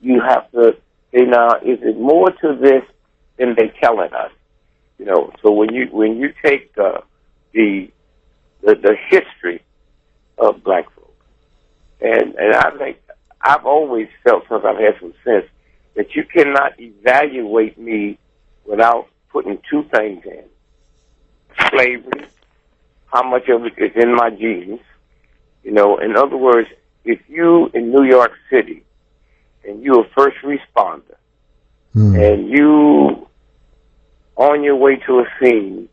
you have to say, now, is it more to this than they telling us? You know, so when you take the history of black folks, and I think I've always felt, since I've had some sense, that you cannot evaluate me without putting two things in: slavery, how much of it is in my genes. You know, in other words, if you in New York City and you're a first responder and you on your way to a scene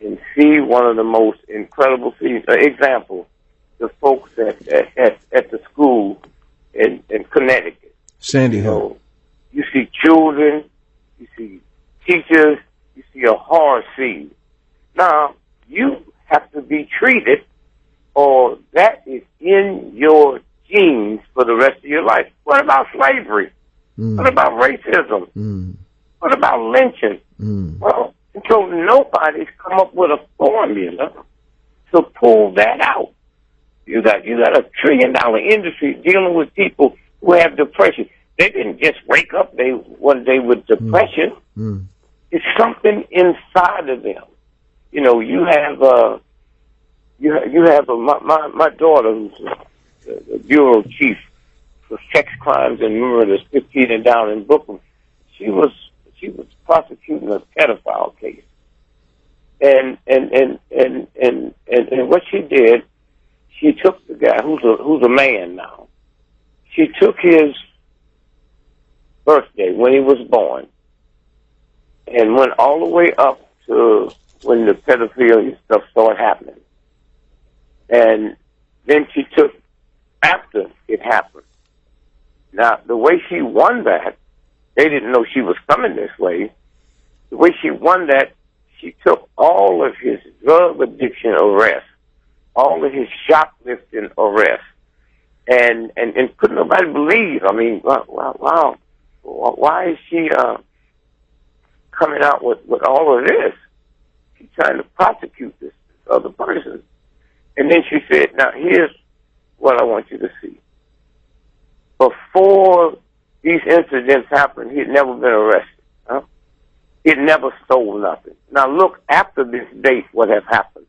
and see one of the most incredible scenes, example, the folks at the school in Connecticut. Sandy Hook. You see children, you see teachers, you see a horror scene. Now, you have to be treated, or that is in your genes for the rest of your life. What about slavery? What about racism? What about lynching? Well, so nobody's come up with a formula to pull that out. You got a $1 trillion industry dealing with people who have depression. They didn't just wake up one day with depression. It's something inside of them. You know, you have my daughter, who's the bureau chief for sex crimes and murders, 15 and down in Brooklyn. She was prosecuting a pedophile case, and what she did, she took the guy who's a man now. She took his birthday when he was born, and went all the way up to when the pedophilia stuff started happening. And then she took after it happened. Now, the way she won that, they didn't know she was coming this way. The way she won that, she took all of his drug addiction arrests, all of his shoplifting arrests, and couldn't nobody believe. I mean, wow. Why is she coming out with all of this? She's trying to prosecute this other person. And then she said, now here's what I want you to see. Before these incidents happened, he had never been arrested. Huh? He had never stole nothing. Now look, after this date, what has happened.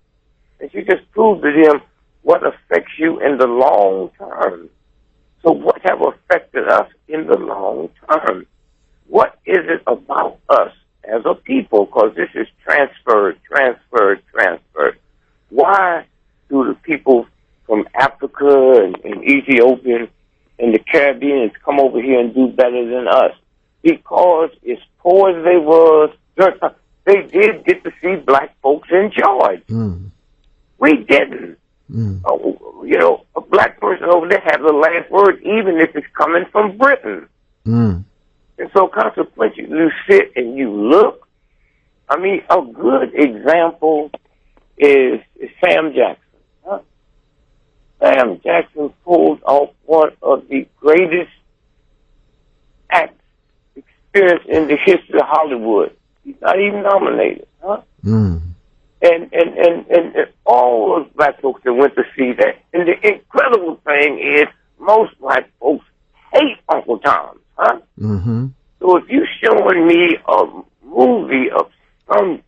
And she just proved to him what affects you in the long term. So what have affected us in the long term? What is it about us as a people? Because this is transferred. Why do the people from Africa and Ethiopia and the Caribbean come over here and do better than us? Because as poor as they was, they did get to see black folks enjoyed. We didn't. You know, a black person over there has the last word, even if it's coming from Britain. And so consequently, you sit and you look. I mean, a good example is Sam Jackson. Huh? Sam Jackson pulled off one of the greatest acts experienced in the history of Hollywood. He's not even nominated. Huh? And all those black folks that went to see that. And the incredible thing is, most black folks hate Uncle Tom. Huh? So if you're showing me a movie of some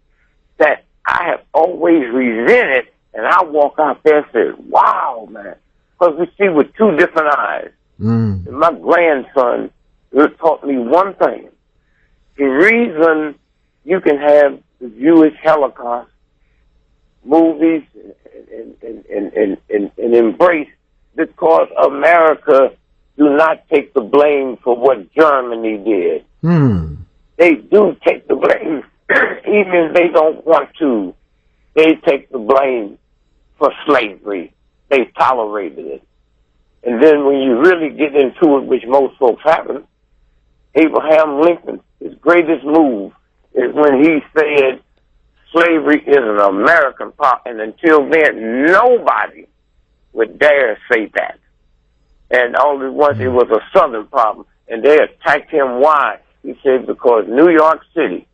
that I have always resented, and I walk out there and say, wow, man, because we see with two different eyes. And my grandson taught me one thing. The reason you can have the Jewish Holocaust movies and embrace, because America do not take the blame for what Germany did. They do take the blame, even if they don't want to. They take the blame for slavery. They tolerated it. And then when you really get into it, which most folks haven't, Abraham Lincoln, his greatest move is when he said slavery is an American problem, and until then, nobody would dare say that. And only once it was a Southern problem, and they attacked him. Why? He said because New York City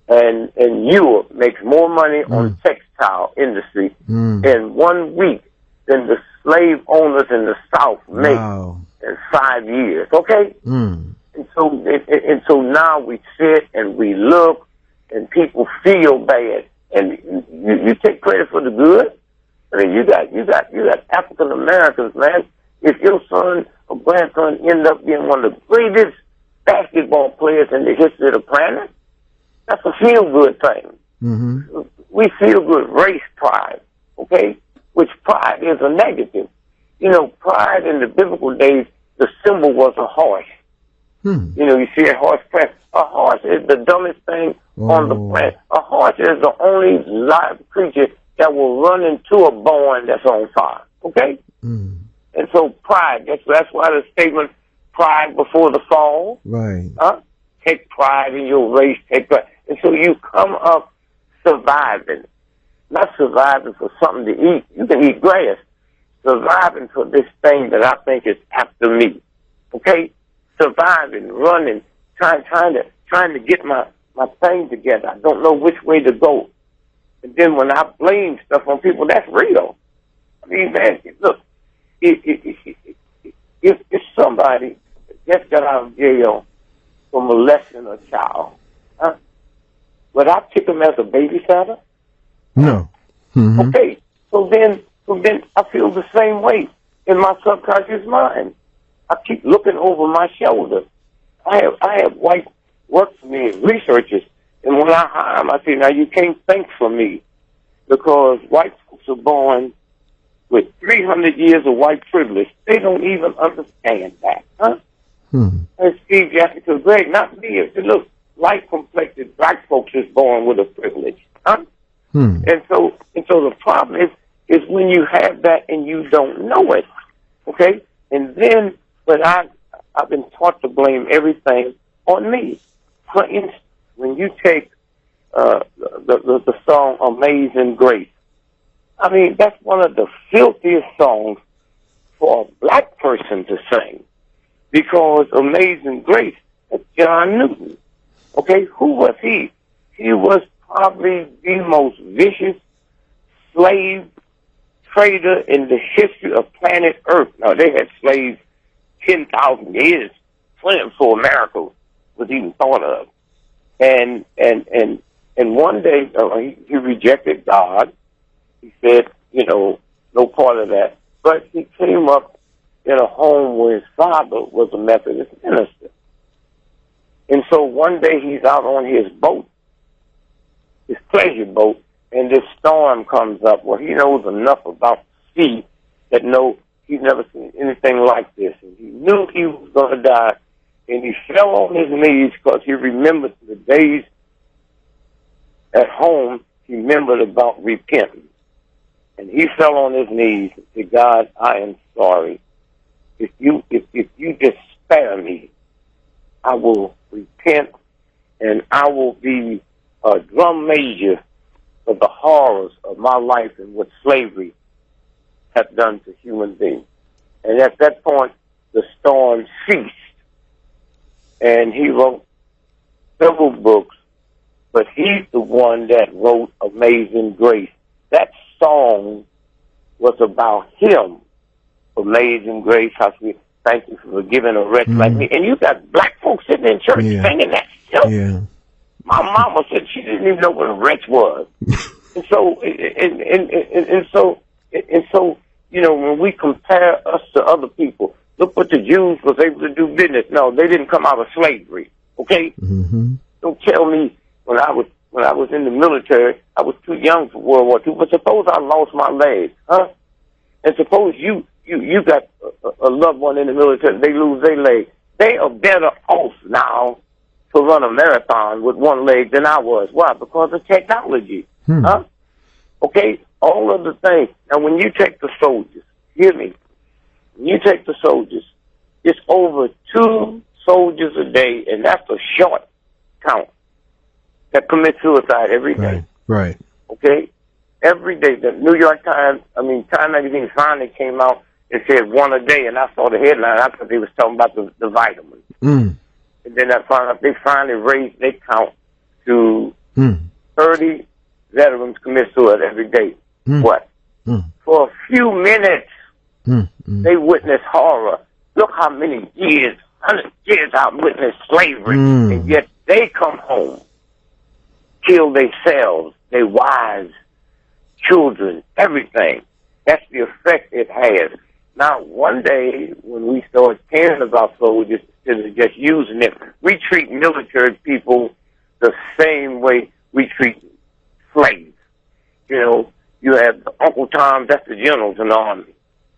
and Europe makes more money on textile industry in 1 week than the slave owners in the South make. 5 years, okay? Mm. And so now we sit and we look, and people feel bad, and you take credit for the good. I mean, you got African Americans, man. If your son or grandson end up being one of the greatest basketball players in the history of the planet, that's a feel-good thing. Mm-hmm. We feel good race pride, okay? Which pride is a negative. You know, pride in the biblical days, the symbol was a horse. You know, you see a horse press. A horse is the dumbest thing on the planet. A horse is the only live creature that will run into a barn that's on fire, okay? Mm. And so pride, that's why the statement, pride before the fall. Right. Take pride in your race, take pride. And so you come up surviving, not surviving for something to eat. You can eat grass. Surviving for this thing that I think is after me, okay? Surviving, running, trying to get my thing together. I don't know which way to go. And then when I blame stuff on people, that's real. I mean, man, look, if somebody just got out of jail for molesting a child, would I pick him as a babysitter? No. Mm-hmm. Okay, so then I feel the same way in my subconscious mind. I keep looking over my shoulder. I have white work for me, researchers, and when I hire them, I say, now you can't think for me, because white folks are born with 300 years of white privilege. They don't even understand that, huh? And Steve Jackson said, Greg, not me. Look, light-complected black folks is born with a privilege, huh? And so the problem is when you have that and you don't know it, okay? And then, but I've been taught to blame everything on me. For instance, when you take the song Amazing Grace, I mean, that's one of the filthiest songs for a black person to sing, because Amazing Grace, that's John Newton. Okay, who was he? He was probably the most vicious slave trader in the history of planet Earth. Now, they had slaves 10,000 years before America was even thought of. And one day he rejected God. He said, you know, no part of that. But he came up in a home where his father was a Methodist minister. And so one day he's out on his boat, his pleasure boat, and this storm comes up. Well, he knows enough about the sea that he's never seen anything like this. And he knew he was going to die. And he fell on his knees because he remembered the days at home. He remembered about repentance. And he fell on his knees and said, God, I am sorry. If you just spare me, I will repent, and I will be a drum major for the horrors of my life and what slavery has done to human beings. And at that point, the storm ceased. And he wrote several books, but he's the one that wrote Amazing Grace. That song was about him. Amazing Grace, how sweet. Thank you for forgiving a wretch like me. And you got black folks sitting in church singing that. Yeah. My mama said she didn't even know what a wretch was. and so, you know, when we compare us to other people, look what the Jews was able to do business. No, they didn't come out of slavery. Okay? Mm-hmm. Don't tell me when I was in the military, I was too young for World War II. But suppose I lost my leg, huh? And suppose you got a loved one in the military, they lose their leg. They are better off now to run a marathon with one leg than I was. Why? Because of technology. Huh? Okay? All of the things. Now, when you take the soldiers, hear me, when you take the soldiers, it's over 2 soldiers a day, and that's a short count, that commit suicide every day. Right. Okay? Every day. The New York Times, Time Magazine finally came out and said 1 a day, and I saw the headline. I thought they was talking about the vitamins. And then I found out they finally raised their count to 30 veterans commit suicide every day. What? For a few minutes, they witness horror. Look how many years, 100 years I've witnessed slavery, and yet they come home, kill themselves, their wives, children, everything. That's the effect it has. Now, one day, when we start caring about soldiers instead of just using them, we treat military people the same way we treat slaves. You know, you have Uncle Tom, that's the generals in the Army,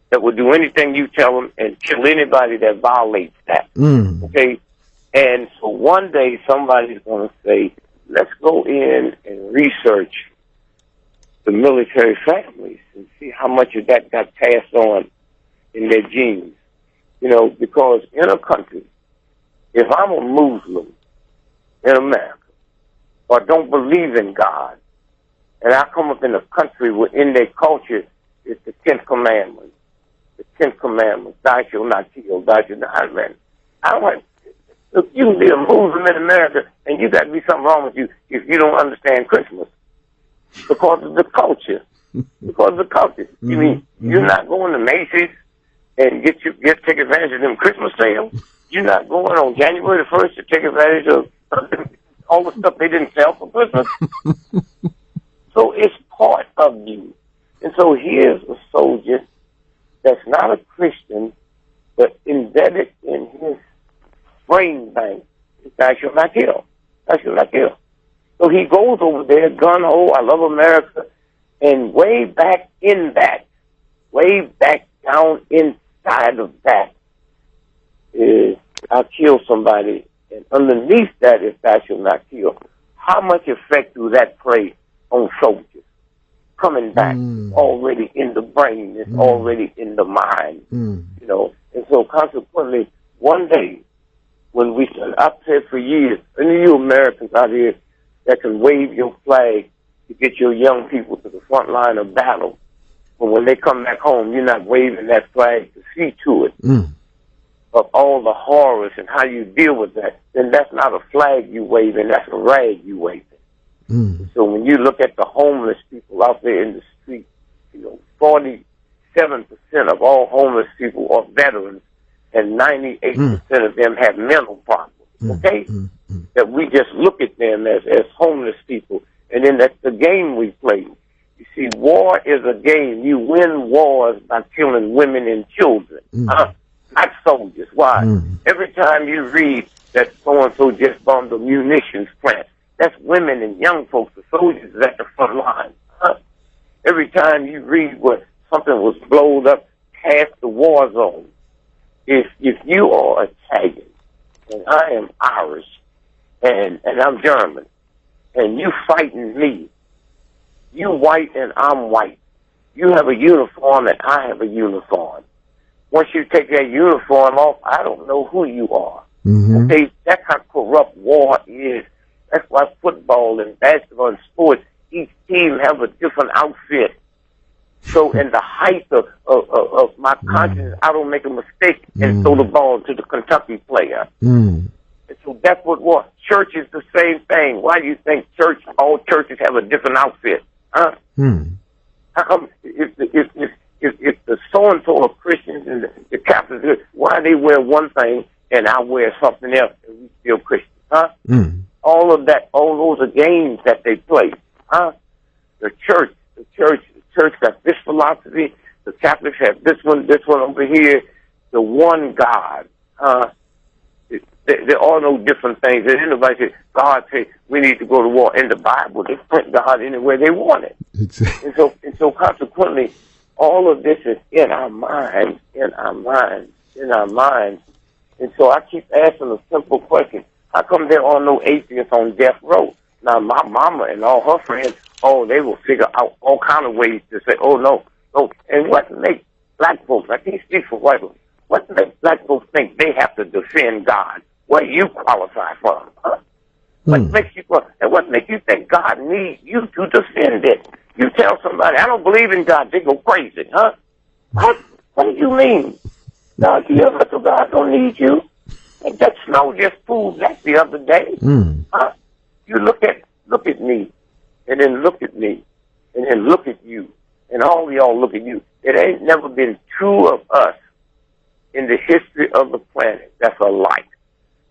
that will do anything you tell them and kill anybody that violates that. Okay? And so one day somebody's going to say, let's go in and research the military families and see how much of that got passed on in their genes. You know, because in a country, if I'm a Muslim in America or don't believe in God, and I come up in a country where in their culture it's the 10th commandment, the 10th commandment, thou shalt not kill, thou shalt not murder. I don't like, if you can be a Muslim in America, and you got to be something wrong with you if you don't understand Christmas because of the culture. Because of the culture. You mean you're not going to Macy's and take advantage of them Christmas sales? You're not going on January the 1st to take advantage of all the stuff they didn't sell for Christmas. So it's part of you. And so here's a soldier that's not a Christian, but embedded in his brain bank, thou shalt not kill. Thou shalt not kill. So he goes over there, gun-ho, I love America, and way back in that, way back down inside of that, is I'll kill somebody, and underneath that is thou shalt not kill. How much effect do that play on soldiers? Coming back, already in the brain, it's already in the mind, you know. And so consequently, one day, when we said, I've said for years, any of you Americans out here that can wave your flag to get your young people to the front line of battle, but when they come back home, you're not waving that flag to see to it of all the horrors and how you deal with that, then that's not a flag you waving, that's a rag you waving. So when you look at the homeless people out there in the street, you know, 47% of all homeless people are veterans, and 98% of them have mental problems, okay? That we just look at them as homeless people, and then that's the game we play. You see, war is a game. You win wars by killing women and children, not soldiers. Why? Every time you read that so-and-so just bombed a munitions plant, that's women and young folks. The soldiers is at the front line. Every time you read where something was blown up past the war zone, if you are Italian and I am Irish and I'm German and you fighting me, you white and I'm white, you have a uniform and I have a uniform. Once you take that uniform off, I don't know who you are. Okay, that's how corrupt war is. That's why football and basketball and sports, each team have a different outfit. So in the height of my conscience, I don't make a mistake and throw the ball to the Kentucky player. And so that's what war. Church is the same thing. Why do you think all churches have a different outfit? Huh? How come if the so-and-so are Christians and the Catholics, why they wear one thing and I wear something else and we still Christians? Huh? All of that, all those are games that they play. Huh? The church got this philosophy. The Catholics have this one over here. The one God. There are no different things. And anybody says, God says we need to go to war. In the Bible, they put God anywhere they want it. Exactly. And so consequently, all of this is in our minds. And so I keep asking a simple question. How come there are no atheists on death row? Now, my mama and all her friends, they will figure out all kind of ways to say, no. And what makes black folks, I can't speak for white folks, what makes black folks think they have to defend God? What you qualify for? Huh? What makes you, and what makes you think God needs you to defend it? You tell somebody, I don't believe in God, they go crazy, huh? What do you mean? God, God don't need you. And that snow just proved that the other day. Huh? You look at me, and then look at me, and then look at you, and all of y'all look at you. It ain't never been two of us in the history of the planet that's alike.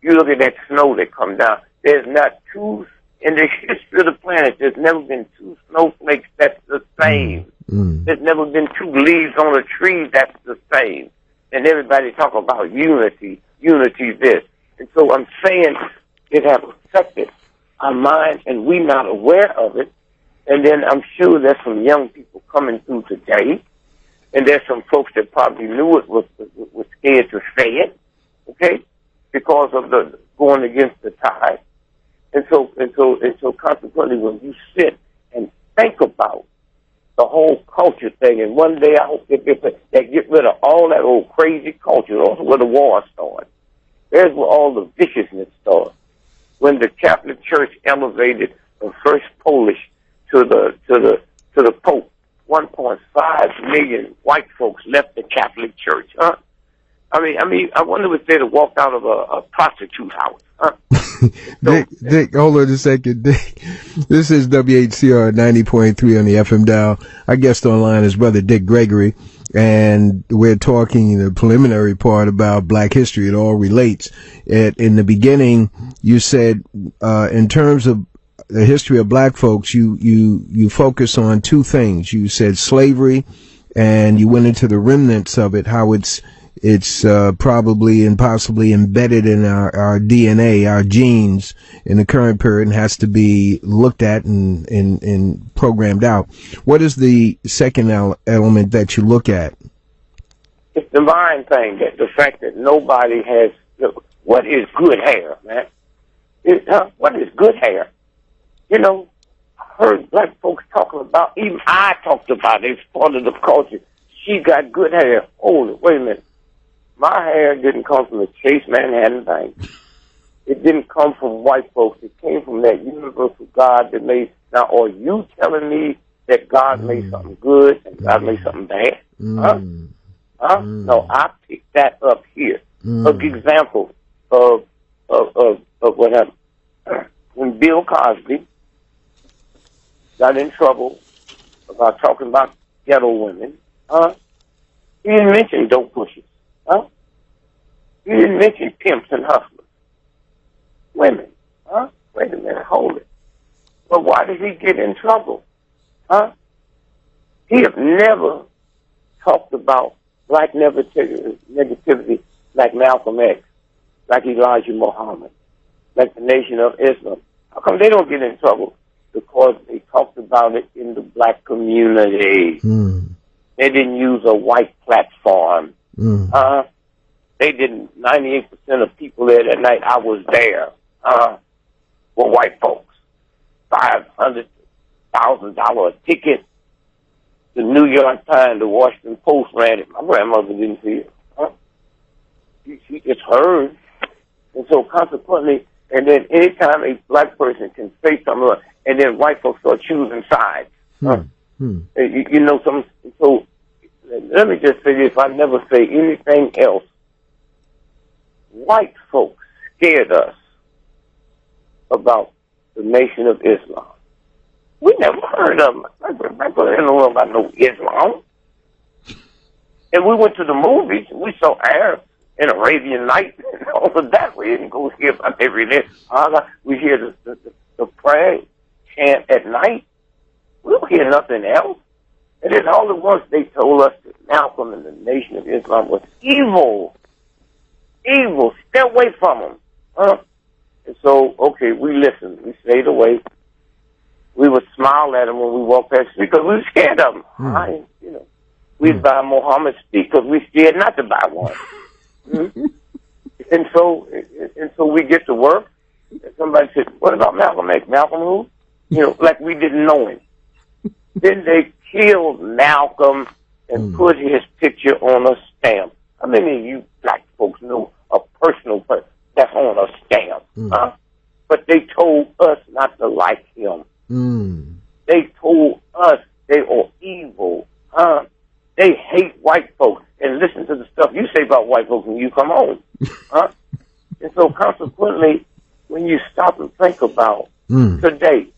You look at that snow that comes down. There's not two, in the history of the planet, there's never been two snowflakes that's the same. There's never been two leaves on a tree that's the same. And everybody talk about unity this. And so I'm saying it has affected our mind, and we're not aware of it. And then I'm sure there's some young people coming through today, and there's some folks that probably knew it was scared to say it, okay, because of the going against the tide. And so consequently, when you sit and think about the whole culture thing, and one day I hope they get rid of all that old crazy culture. Also, where the war started. There's where all the viciousness started. When the Catholic Church elevated the first Polish to the Pope, 1.5 million white folks left the Catholic Church. Huh? I mean, I wonder if they'd have walked out of a prostitute house. Huh? Dick, hold on a second. Dick, this is WHCR 90.3 on the FM dial. Our guest online is Brother Dick Gregory, and we're talking the preliminary part about Black history. It all relates. In the beginning, you said, in terms of the history of Black folks, you focus on two things. You said slavery, and you went into the remnants of it, how it's probably and possibly embedded in our DNA, our genes in the current period, and has to be looked at and programmed out. What is the second element that you look at? It's the mind thing, that the fact that nobody has what is good hair, man. What is good hair? You know, I heard Black folks talking about, even I talked about it, it's part of the culture. She got good hair. Hold it, wait a minute. My hair didn't come from the Chase Manhattan Bank. It didn't come from white folks. It came from that universal God that made. Now, are you telling me that God made something good and God made something bad? Huh? No, I picked that up here. An example of what happened. When Bill Cosby got in trouble about talking about ghetto women, he didn't mention dope pushers. Huh? You didn't mention pimps and hustlers. Women. Huh? Wait a minute, hold it. But why did he get in trouble? Huh? He have never talked about Black negativity like Malcolm X, like Elijah Muhammad, like the Nation of Islam. How come they don't get in trouble? Because they talked about it in the Black community. They didn't use a white platform. They didn't. 98% of people there that night, I was there, were white folks. $500,000 a ticket. The New York Times, the Washington Post ran it. My grandmother didn't see it. She just heard. And so consequently, and then anytime a Black person can say something, and then white folks start choosing sides. You know, so let me just say this. If I never say anything else, white folks scared us about the Nation of Islam. We never heard of them. My brother didn't know about no Islam. And we went to the movies, and we saw Arabs in Arabian Nights and all of that. We didn't go hear about every day. We hear the prayer chant at night. We don't hear nothing else. And then all at once they told us that Malcolm and the Nation of Islam was evil. Evil. Stay away from them. And so, okay, we listened. We stayed away. We would smile at them when we walked past the street because we were scared of them. We'd buy Muhammad speak because we scared not to buy one. And so we get to work, and somebody said, "What about Malcolm X? Malcolm who?" You know, like we didn't know him. Then they killed Malcolm and put his picture on a stamp. How many of you Black folks know a personal person that's on a stamp? But they told us not to like him. They told us they are evil. They hate white folks. And listen to the stuff you say about white folks when you come home. And so consequently, when you stop and think about today,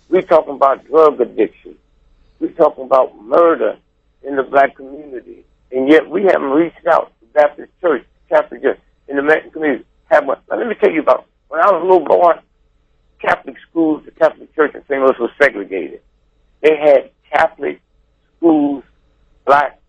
we're talking about drug addiction. We're talking about murder in the Black community. And yet we haven't reached out to Baptist Church, Catholic Church in the American community have one. Now, let me tell you about when I was a little boy. Catholic schools, the Catholic Church in St. Louis was segregated. They had Catholic schools, black,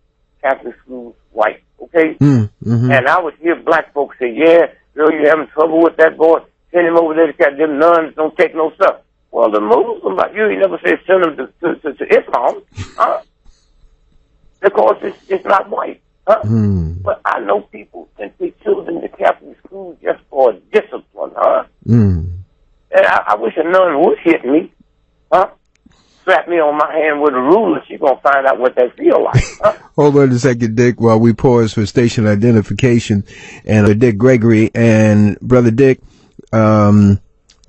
Catholic schools, white. Okay, mm-hmm. And I would hear black folks say, "Yeah, girl, you having trouble with that boy? Send him over there. Them nuns don't take no stuff." Well, the Muslim, you ain't never said send him to Islam, huh? Because it's not white, huh? But I know people send their children to Catholic school just for discipline, huh? And I wish a nun would hit me, huh? Slap me on my hand with a ruler. She's gonna find out what that feel like, huh? Hold on a second, Dick, while we pause for station identification. And Dick Gregory and Brother Dick,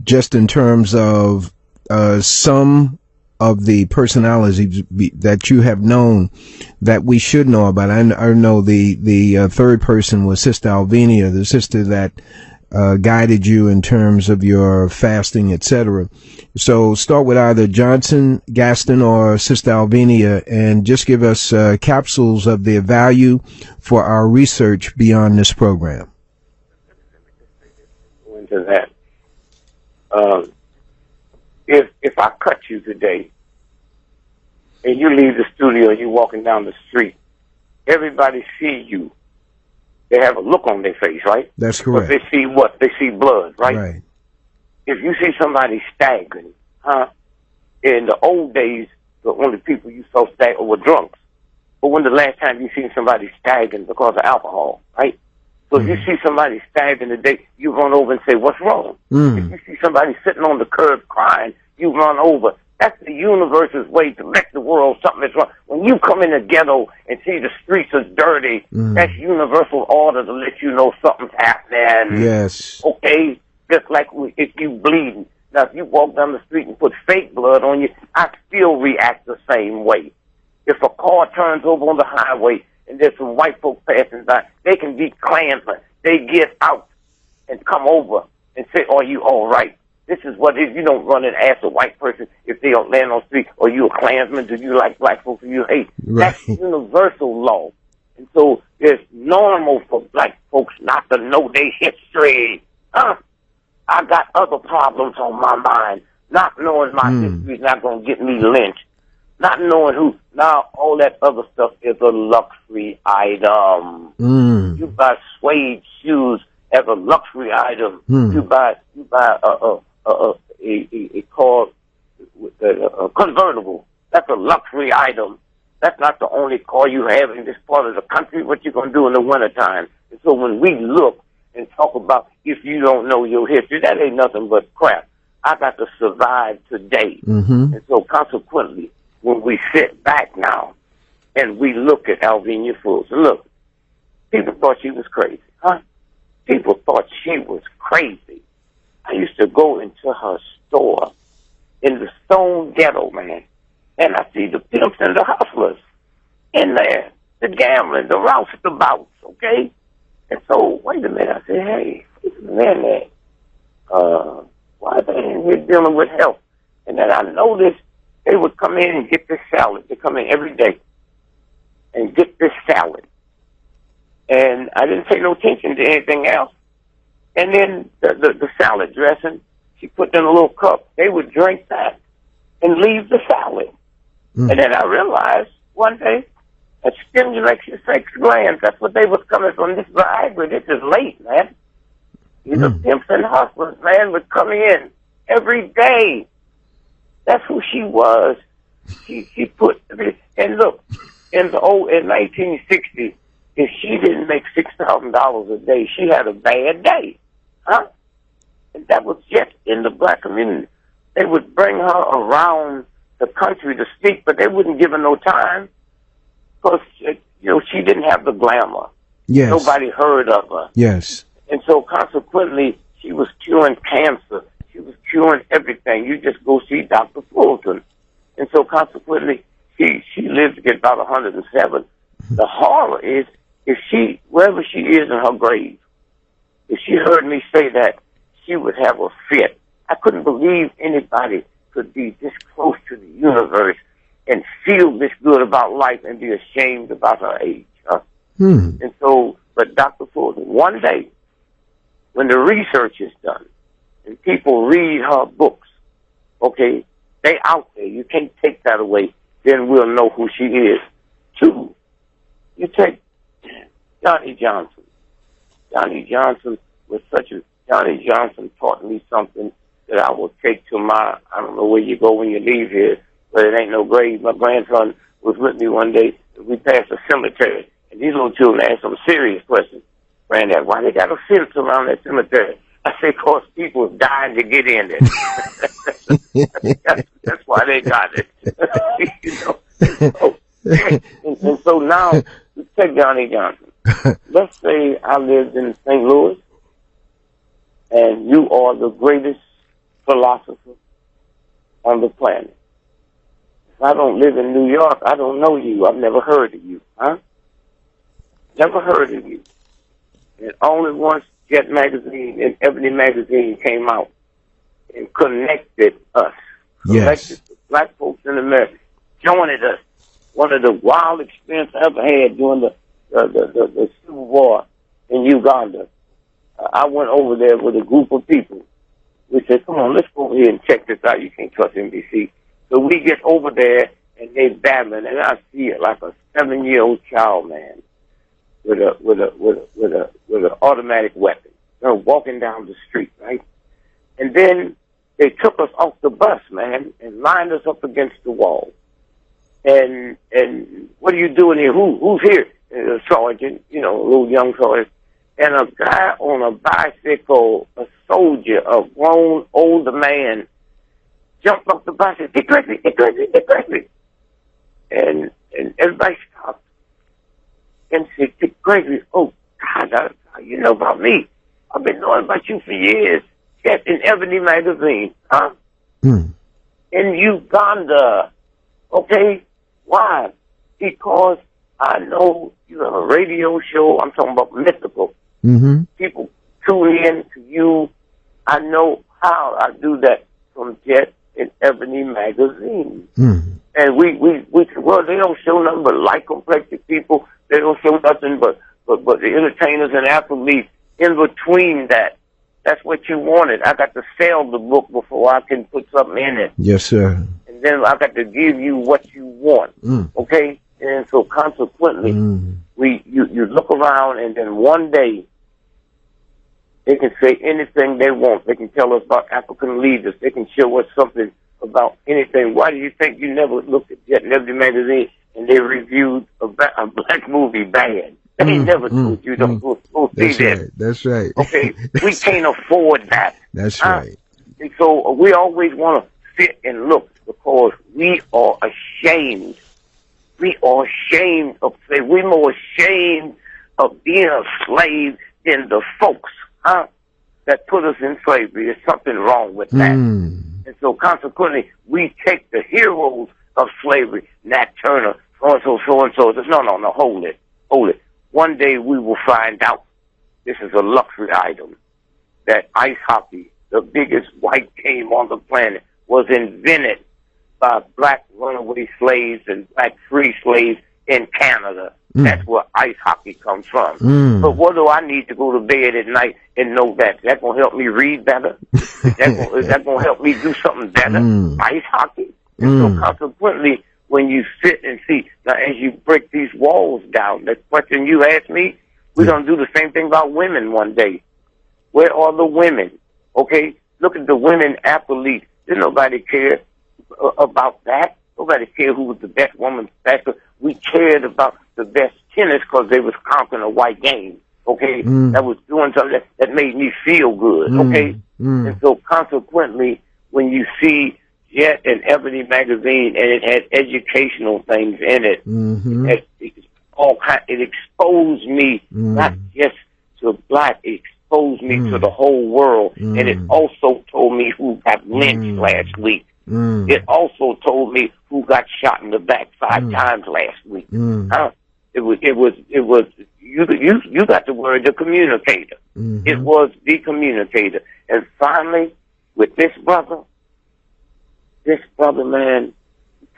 just in terms of some of the personalities that you have known that we should know about. I know the third person was Sister Alvinia, the sister that guided you in terms of your fasting, etc. So start with either Johnson, Gaston, or Sister Alvinia, and just give us capsules of their value for our research beyond this program. Go into that. If I cut you today and you leave the studio and you're walking down the street, everybody see you. They have a look on their face, right? That's correct. But they see what? They see blood, right? Right. If you see somebody staggering, in the old days, the only people you saw stagger were drunks. But when the last time you seen somebody staggering because of alcohol, right? So if you see somebody staggering today, you run over and say, "What's wrong?" If you see somebody sitting on the curb crying, you run over. That's the universe's way to let the world something is wrong. When you come in the ghetto and see the streets are dirty, that's universal order to let you know something's happening. Yes. Okay? Just like if you bleeding. Now, if you walk down the street and put fake blood on you, I still react the same way. If a car turns over on the highway and there's some white folks passing by, they can be Klansmen. They get out and come over and say, "Are you all right?" This is what it is. You don't run and ask a white person if they don't land on the street, "Are you a Klansman? Do you like black folks? Do you hate?" Right. That's universal law. And so it's normal for black folks not to know their history. I got other problems on my mind. Not knowing my history is not going to get me lynched. Not knowing who. Now, all that other stuff is a luxury item. You buy suede shoes as a luxury item. You buy a car, a convertible. That's a luxury item. That's not the only car you have in this part of the country. What you going to do in the wintertime? And so when we look and talk about if you don't know your history, that ain't nothing but crap. I got to survive today. And so consequently, when we sit back now and we look at Alvinia Fools, and look, people thought she was crazy, huh? People thought she was crazy. I used to go into her store in the Stone Ghetto, man, and I see the pimps and the hustlers in there, the gambling, the roustabouts, okay? And so, wait a minute, I said, "Hey, what's the man there? Why are they in here dealing with health?" And then I noticed they would come in and get this salad. They come in every day and get this salad. And I didn't pay no attention to anything else. And then the salad dressing, she put in a little cup. They would drink that and leave the salad. And then I realized one day that stimulates your sex glands. That's what they was coming from. This Viagra. This is late, man. These are pimps and hustlers, man, would come in every day. That's who she was. She put, and look, in 1960, if she didn't make $6,000 a day, she had a bad day, huh? And that was just in the black community. They would bring her around the country to speak, but they wouldn't give her no time because, she didn't have the glamour. Yes. Nobody heard of her. Yes. And so consequently, she was curing cancer. She was curing everything. You just go see Dr. Fulton. And so consequently, she lived to get about 107. The horror is, wherever she is in her grave, if she heard me say that, she would have a fit. I couldn't believe anybody could be this close to the universe and feel this good about life and be ashamed about her age. Huh? And so But Dr. Fulton, one day, when the research is done and people read her books, okay, they out there. You can't take that away. Then we'll know who she is. Two, you take Johnny Johnson. Johnny Johnson taught me something that I will take to my, I don't know where you go when you leave here, but it ain't no grave. My grandson was with me one day. We passed a cemetery, and these little children asked some serious questions. Granddad, why they got a fence around that cemetery? I say, cause people are dying to get in there. that's why they got it. And so now, let's take Johnny Johnson. Let's say I lived in St. Louis, and you are the greatest philosopher on the planet. If I don't live in New York, I don't know you. I've never heard of you, huh? Never heard of you. And only once Jet Magazine and Ebony Magazine came out and connected us. Yes. Connected the black folks in America. Joined us. One of the wild experiences I ever had during the Civil War in Uganda. I went over there with a group of people. We said, come on, let's go over here and check this out. You can't trust NBC. So we get over there, and they battling, and I see it like a 7-year-old child, man, with an automatic weapon. They're walking down the street, right? And then they took us off the bus, man, and lined us up against the wall. And what are you doing here? Who's here? And a sergeant, a little young sergeant, and a guy on a bicycle, a soldier, a grown older man, jumped off the bus and said, get Gregory, get Gregory, get Gregory. And everybody stopped and said, get Gregory. Oh, God, you know about me. I've been knowing about you for years. Yes, in Ebony Magazine, huh? In Uganda. Okay? Why? Because I know you have a radio show. I'm talking about mythical. Mm-hmm. People tune in to you. I know how I do that from Jet and Ebony Magazine. Mm. And we well, they don't show nothing but light-complected people. They don't show nothing but the entertainers and athletes in between that. That's what you wanted. I got to sell the book before I can put something in it. Yes, sir. And then I got to give you what you want. Mm. Okay? And so consequently, you look around, and then one day they can say anything they want. They can tell us about African leaders. They can show us something about anything. Why do you think you never looked at Jet and Ebony Magazine and they reviewed a black movie bad? They never told you don't go see that. Right. That's right. Okay? We can't afford that. That's right. And so we always want to sit and look because we are ashamed. We are ashamed of slavery. We're more ashamed of being a slave than the folks, that put us in slavery. There's something wrong with that. And so consequently, we take the heroes of slavery, Nat Turner, so-and-so. No, hold it. One day we will find out this is a luxury item, that ice hockey, the biggest white game on the planet, was invented by black runaway slaves and black free slaves in Canada. That's where ice hockey comes from. But what do I need to go to bed at night and know that? Is that going to help me read better? Is that going to help me do something better? Ice hockey? And so consequently, when you sit and see, now as you break these walls down, that question you asked me, we're going to do the same thing about women one day. Where are the women? Okay? Look at the women athletes. Did nobody care about that? Nobody cared who was the best woman backer. We cared about the best tennis because they was conquering a white game. Okay, that was doing something that made me feel good. Okay, and so consequently, when you see Jet and Ebony Magazine and it had educational things in it, it exposed me not just to black. It exposed me to the whole world, and it also told me who got lynched last week. It also told me who got shot in the back 5 times last week. It was you got the word the communicator. It was the communicator. And finally, with this brother man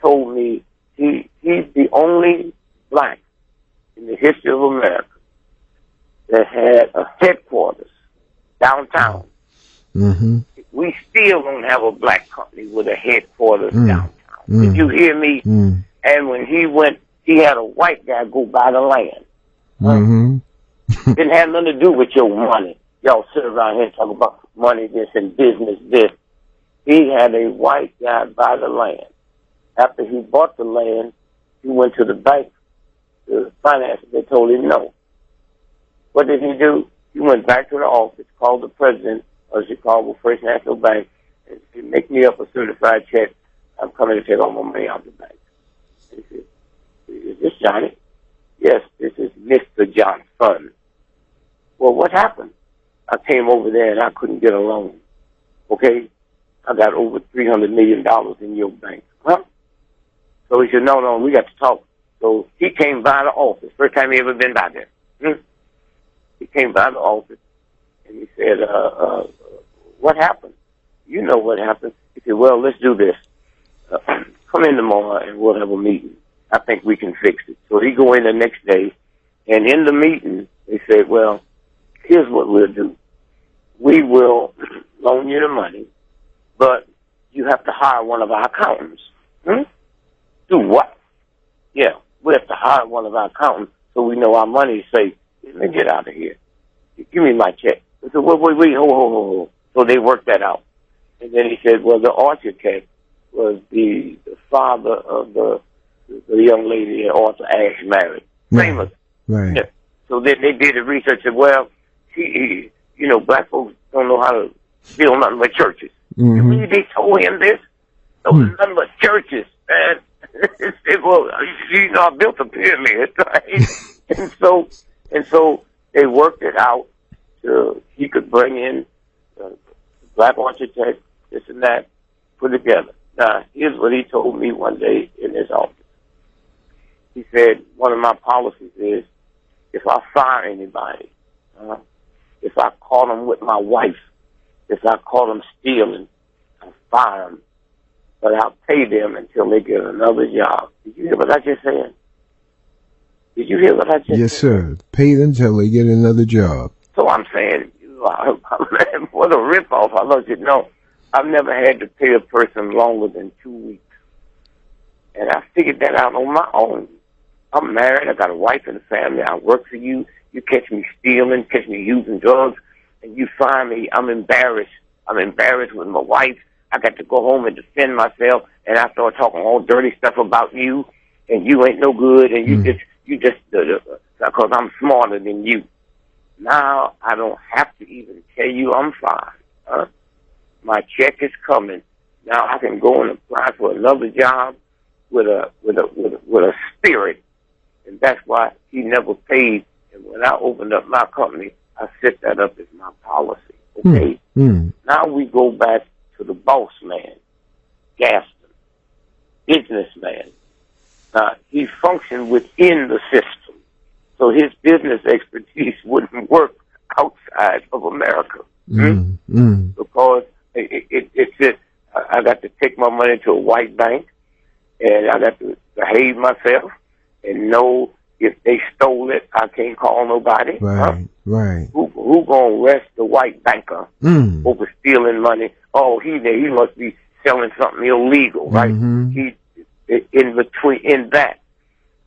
told me he's the only black in the history of America that had a headquarters downtown. Mm-hmm. We still don't have a black company with a headquarters downtown. Did you hear me? And when he went, he had a white guy go buy the land. Didn't have nothing to do with your money. Y'all sit around here and talk about money this and business this. He had a white guy buy the land. After he bought the land, he went to the bank to finance it. They told him no. What did he do? He went back to the office, called the president of Chicago First National Bank, and said, make me up a certified check. I'm coming to take all my money out of the bank. And he said, is this Johnny? Yes, this is Mr. Johnson. Well, what happened? I came over there and I couldn't get a loan. Okay? I got over $300 million in your bank. Huh? So he said, no, we got to talk. So he came by the office. First time he ever been by there. He came by the office and he said, what happened? You know what happened. He said, well, let's do this. Come in tomorrow and we'll have a meeting. I think we can fix it. So he go in the next day, and in the meeting, they said, well, here's what we'll do. We will loan you the money, but you have to hire one of our accountants. Do what? Yeah, we have to hire one of our accountants so we know our money is safe. Let me get out of here. Give me my check. I said, wait, hold. So they worked that out. And then he said, well, the architect was the father of the young lady that Arthur Ashe married. Famous. Right. Yeah. So then they did the research and, well, he, black folks don't know how to build nothing but churches. You mean they told him this? Those are nothing but churches, man. He said, well, I built a pyramid, right? and so they worked it out so he could bring in black architects, this and that, put together. Now, here's what he told me one day in his office. He said, one of my policies is, if I fire anybody, if I caught them with my wife, if I caught them stealing, I'll fire them. But I'll pay them until they get another job. Did you hear what I just said? Did you hear what I just said? Yes, sir. Pay them until they get another job. So I'm saying, what a ripoff. I love you. No, I've never had to pay a person longer than 2 weeks. And I figured that out on my own. I'm married. I got a wife and a family. I work for you. You catch me stealing, catch me using drugs, and you find me. I'm embarrassed. I'm embarrassed with my wife. I got to go home and defend myself, and I start talking all dirty stuff about you, and you ain't no good, and you just because I'm smarter than you. Now I don't have to even tell you I'm fine. My check is coming. Now I can go and apply for another job with a spirit, and that's why he never paid. And when I opened up my company, I set that up as my policy. Okay. Now we go back to the boss man, Gaston, businessman. He functioned within the system, so his business expertise wouldn't work outside of America. Because I got to take my money to a white bank, and I got to behave myself and know if they stole it, I can't call nobody. Right. Who gonna arrest the white banker over stealing money? Oh, he must be selling something illegal, right? He in that,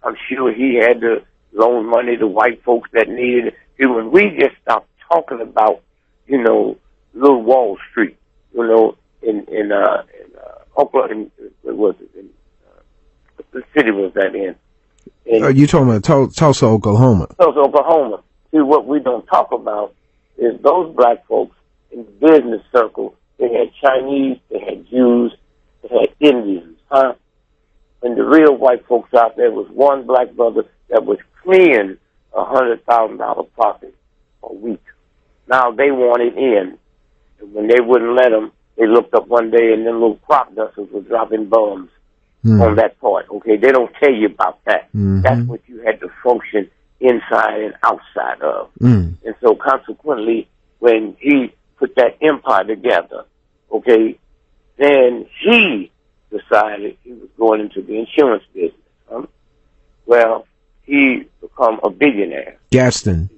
I'm sure he had to loan money to white folks that needed it. See, when we just stopped talking about, little Wall Street, in Oklahoma, what city was that in? You talking about Tulsa, Oklahoma? Tulsa, Oklahoma. See, what we don't talk about is those black folks in the business circle. They had Chinese, they had Jews, they had Indians, And the real white folks out there was one black brother that was clearing $100,000 profit a week. Now they wanted in, and when they wouldn't let them, they looked up one day and them little crop dusters were dropping bombs on that part. Okay, they don't tell you about that. That's what you had to function inside and outside of. And so consequently, when he put that empire together, okay, then he decided he was going into the insurance business. Well, he become a billionaire. Gaston.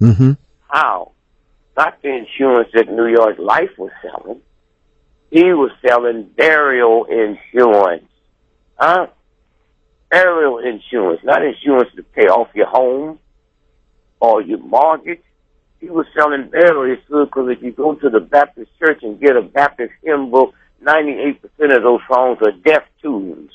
Mm-hmm. How? Not the insurance that New York Life was selling. He was selling burial insurance. Huh? Burial insurance, not insurance to pay off your home or your mortgage. He was selling burial insurance because if you go to the Baptist church and get a Baptist hymn book, 98% of those songs are deaf tunes.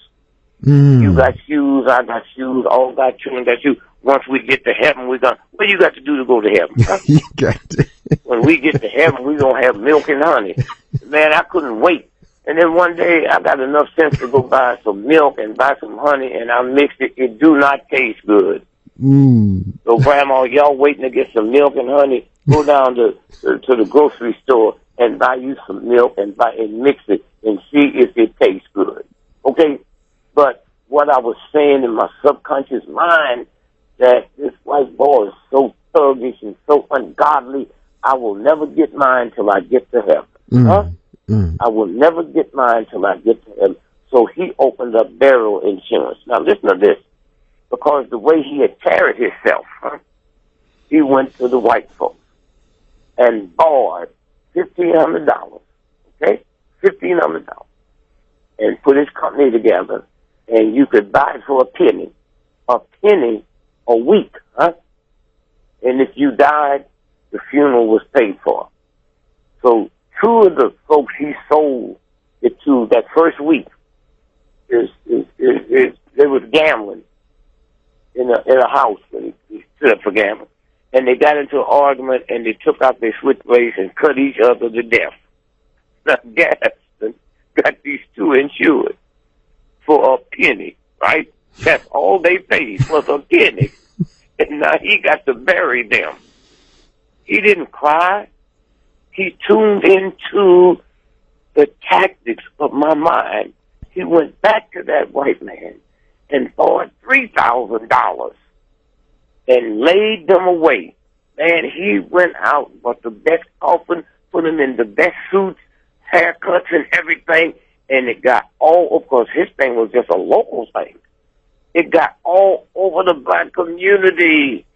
You got shoes, I got shoes, all got children got shoes. Once we get to heaven, we're going, what you got to do to go to heaven? Huh? You got to. When we get to heaven, we're going to have milk and honey. Man, I couldn't wait. And then one day, I got enough sense to go buy some milk and buy some honey, and I mixed it. It do not taste good. So, Grandma, y'all waiting to get some milk and honey, go down to the grocery store and buy you some milk and mix it and see if it tastes good. Okay? But what I was saying in my subconscious mind, that this white boy is so thuggish and so ungodly, I will never get mine till I get to heaven. Huh? I will never get mine till I get to heaven. So he opened up burial insurance. Now listen to this. Because the way he had carried himself, he went to the white folks and borrowed $1,500, okay? $1,500, and put his company together, and you could buy it for a penny a week, huh? And if you died, the funeral was paid for. So two of the folks he sold it to that first week they was gambling in a house that he stood up for gambling. And they got into an argument, and they took out their switchblades and cut each other to death. Now, Gaston got these two insured for a penny, right? That's all they paid was a penny. And now he got to bury them. He didn't cry. He tuned into the tactics of my mind. He went back to that white man and borrowed $3,000 and laid them away. Man, he went out, bought the best coffin, put them in the best suits, haircuts and everything, and it got all, of course, his thing was just a local thing. It got all over the black community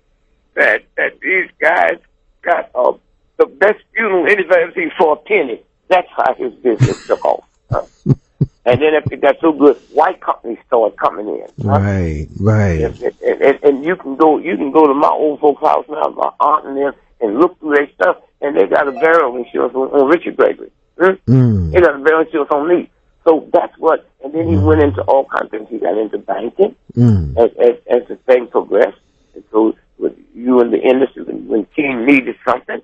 that these guys got the best funeral anybody's seen for a penny. That's how his business took off. And then after it got so good, white companies started coming in. Right. And you can go to my old folks' house now, my aunt and them, and look through their stuff, and they got a burial insurance on Richard Gregory. They got a burial insurance on me. So that's what, and then he went into all kinds of things. He got into banking as the thing progressed. And so with you in the industry, when King needed something,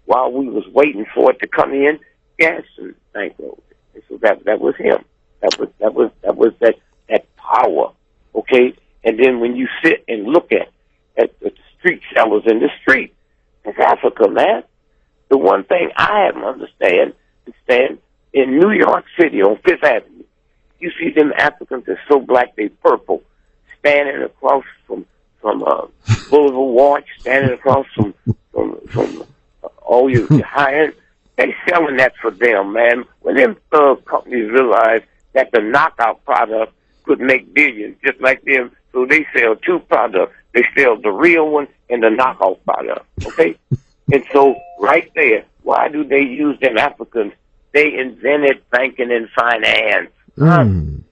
while we was waiting for it to come in, Gaston bankrolled it. And so that was him. That was that power. Okay? And then when you sit and look at the street sellers in the street, it's Africa, man. The one thing I haven't understand in New York City on Fifth Avenue, you see them Africans that's so black they purple, standing across from Boulevard Watch, standing across from all your high-end. They selling that for them, man. When them companies realize that the knockout product could make billions, just like them, so they sell two products. They sell the real one and the knockout product, okay? And so right there, why do they use them Africans? They invented banking and finance. When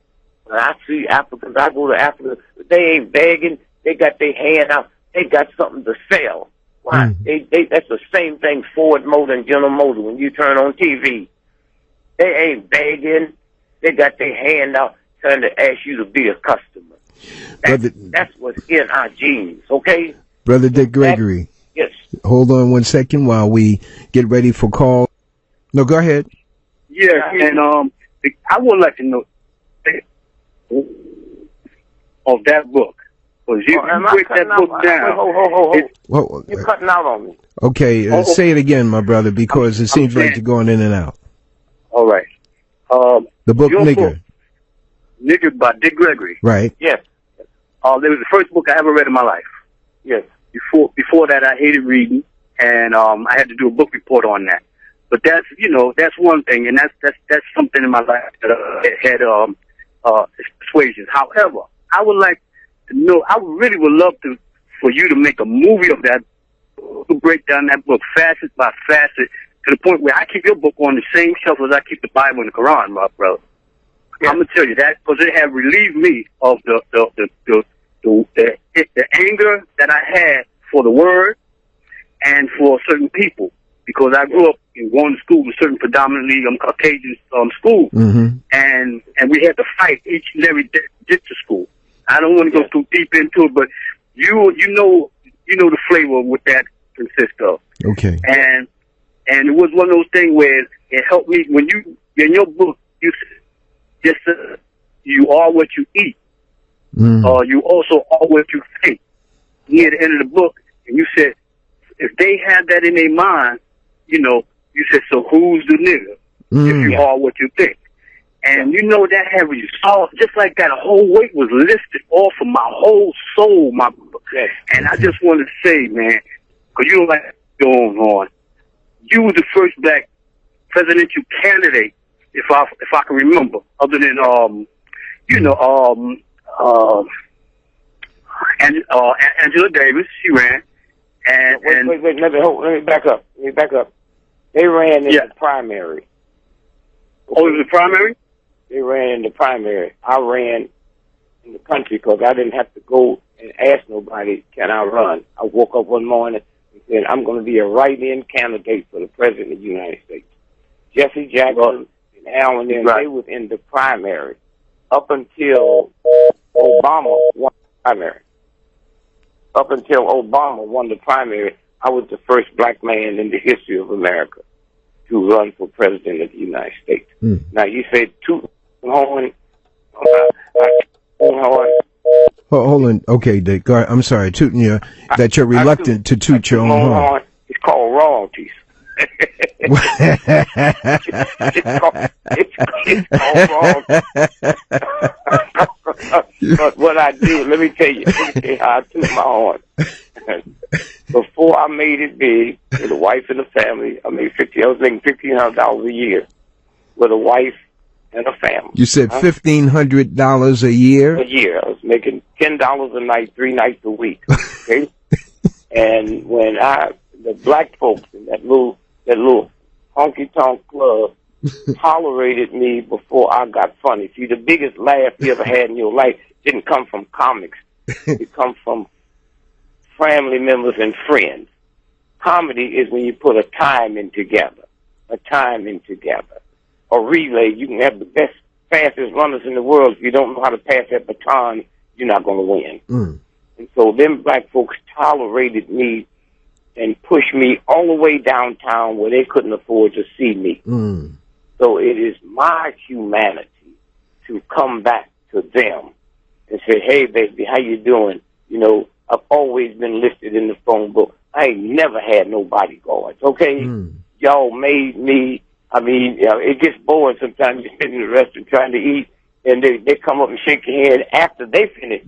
I see Africans, I go to Africa, they ain't begging. They got their hand out. They got something to sell. Why? That's the same thing Ford Motor and General Motors when you turn on TV. They ain't begging. They got their hand out trying to ask you to be a customer. That's what's in our genes, okay? Brother Dick Gregory. Yes. Hold on 1 second while we get ready for call. No, go ahead. Yeah, and I would like to know of that book. Because you break that book down. Hold. You're cutting out on me. Okay, say it again, my brother, because it seems like you're going in and out. All right. The book Nigger. Nigger by Dick Gregory. Right. Yes. It was the first book I ever read in my life. Yes. Before that, I hated reading, and I had to do a book report on that. But that's one thing, and that's something in my life that had persuasions. However, I would like to know. I really would love for you to make a movie of that to break down that book facet by facet to the point where I keep your book on the same shelf as I keep the Bible and the Quran, my brother. Yeah. I'm gonna tell you that because it have relieved me of the anger that I had for the word and for certain people, because I grew up in going to school with certain predominantly Caucasian schools, and we had to fight each and every day to get to school. I don't want to go too deep into it, but you know the flavor of what that consists of. Okay. And it was one of those things where it helped me when you in your book you said, you are what you eat, or you also are what you think. Near the end of the book, and you said, if they have that in their mind, you said, so who's the nigga? If you are what you think. And that had resolved, just like that, a whole weight was lifted off of my whole soul, and I just want to say, man, because you don't like going on, you were the first black presidential candidate, if I can remember, other than Angela Davis, she ran. And wait, let me back up. They ran in the primary. Oh, it was the primary? They ran in the primary. I ran in the country because I didn't have to go and ask nobody, can I run? I woke up one morning and said, I'm going to be a write-in candidate for the President of the United States. Jesse Jackson and Allen, they was in the primary up until Obama won the primary. Up until Obama won the primary, I was the first black man in the history of America to run for President of the United States. Now, you said toot horn. Hold on. Okay, Dick. I'm sorry, tooting you. That you're reluctant to toot your own horn. It's called royalties. it's called But what I do, let me tell you how I took my horn. Before I made it big with a wife and a family, I was making $1,500 a year with a wife and a family. You said $1,500 a year? A year. I was making $10 a night, 3 nights a week. Okay? And when the black folks in that little honky-tonk club tolerated me before I got funny. See, the biggest laugh you ever had in your life didn't come from comics. It comes from family members and friends. Comedy is when you put a time in together. A relay, you can have the best, fastest runners in the world. If you don't know how to pass that baton, you're not going to win. And so them black folks tolerated me and pushed me all the way downtown where they couldn't afford to see me. So it is my humanity to come back to them and say, hey, baby, how you doing? I've always been listed in the phone book. I ain't never had no bodyguards, okay? Y'all made me, it gets boring sometimes. You're sitting in the restaurant trying to eat, and they come up and shake your hand after they finish.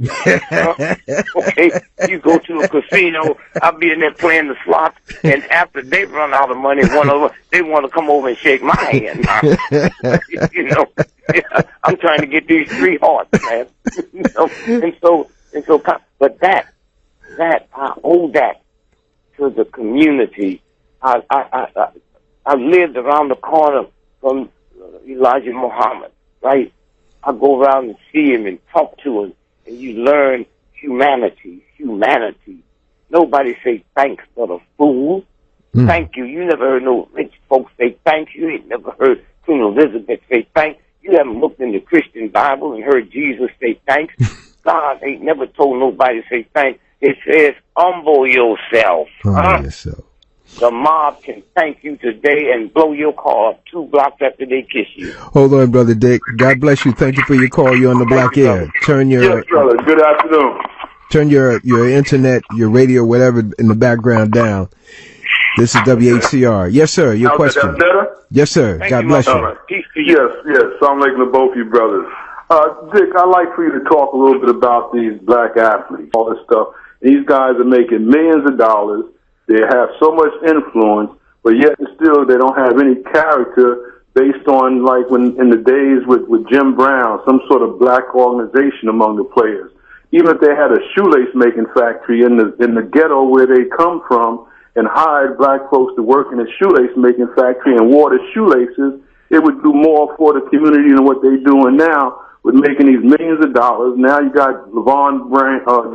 Okay, you go to a casino, I'll be in there playing the slots, and after they run out of money, they want to come over and shake my hand. I'm trying to get these 3 hearts, man. But that I owe that to the community. I lived around the corner from Elijah Muhammad, right? I go around and see him and talk to him, and you learn humanity. Nobody say thanks but a fool. Thank you. You never heard no rich folks say thank you. You ain't never heard Queen Elizabeth say thanks. You haven't looked in the Christian Bible and heard Jesus say thanks. God ain't never told nobody to say thanks. It says humble yourself. The mob can thank you today and blow your car up 2 blocks after they kiss you. Hold on, Brother Dick. God bless you. Thank you for your call. You're on the Black Air. Yes, brother. Good afternoon. Turn your internet, your radio, whatever in the background down. This is WHCR. Yes, sir. Your question. That better? Yes, sir. God bless you. Peace to you. Yes. I'm making to both you brothers. Dick, I'd like for you to talk a little bit about these black athletes, all this stuff. These guys are making millions of dollars. They have so much influence, but yet still they don't have any character based on, like, when in the days with Jim Brown, some sort of black organization among the players. Even if they had a shoelace making factory in the ghetto where they come from, and hired black folks to work in a shoelace making factory and wore the shoelaces, it would do more for the community than what they're doing now with making these millions of dollars. Now you got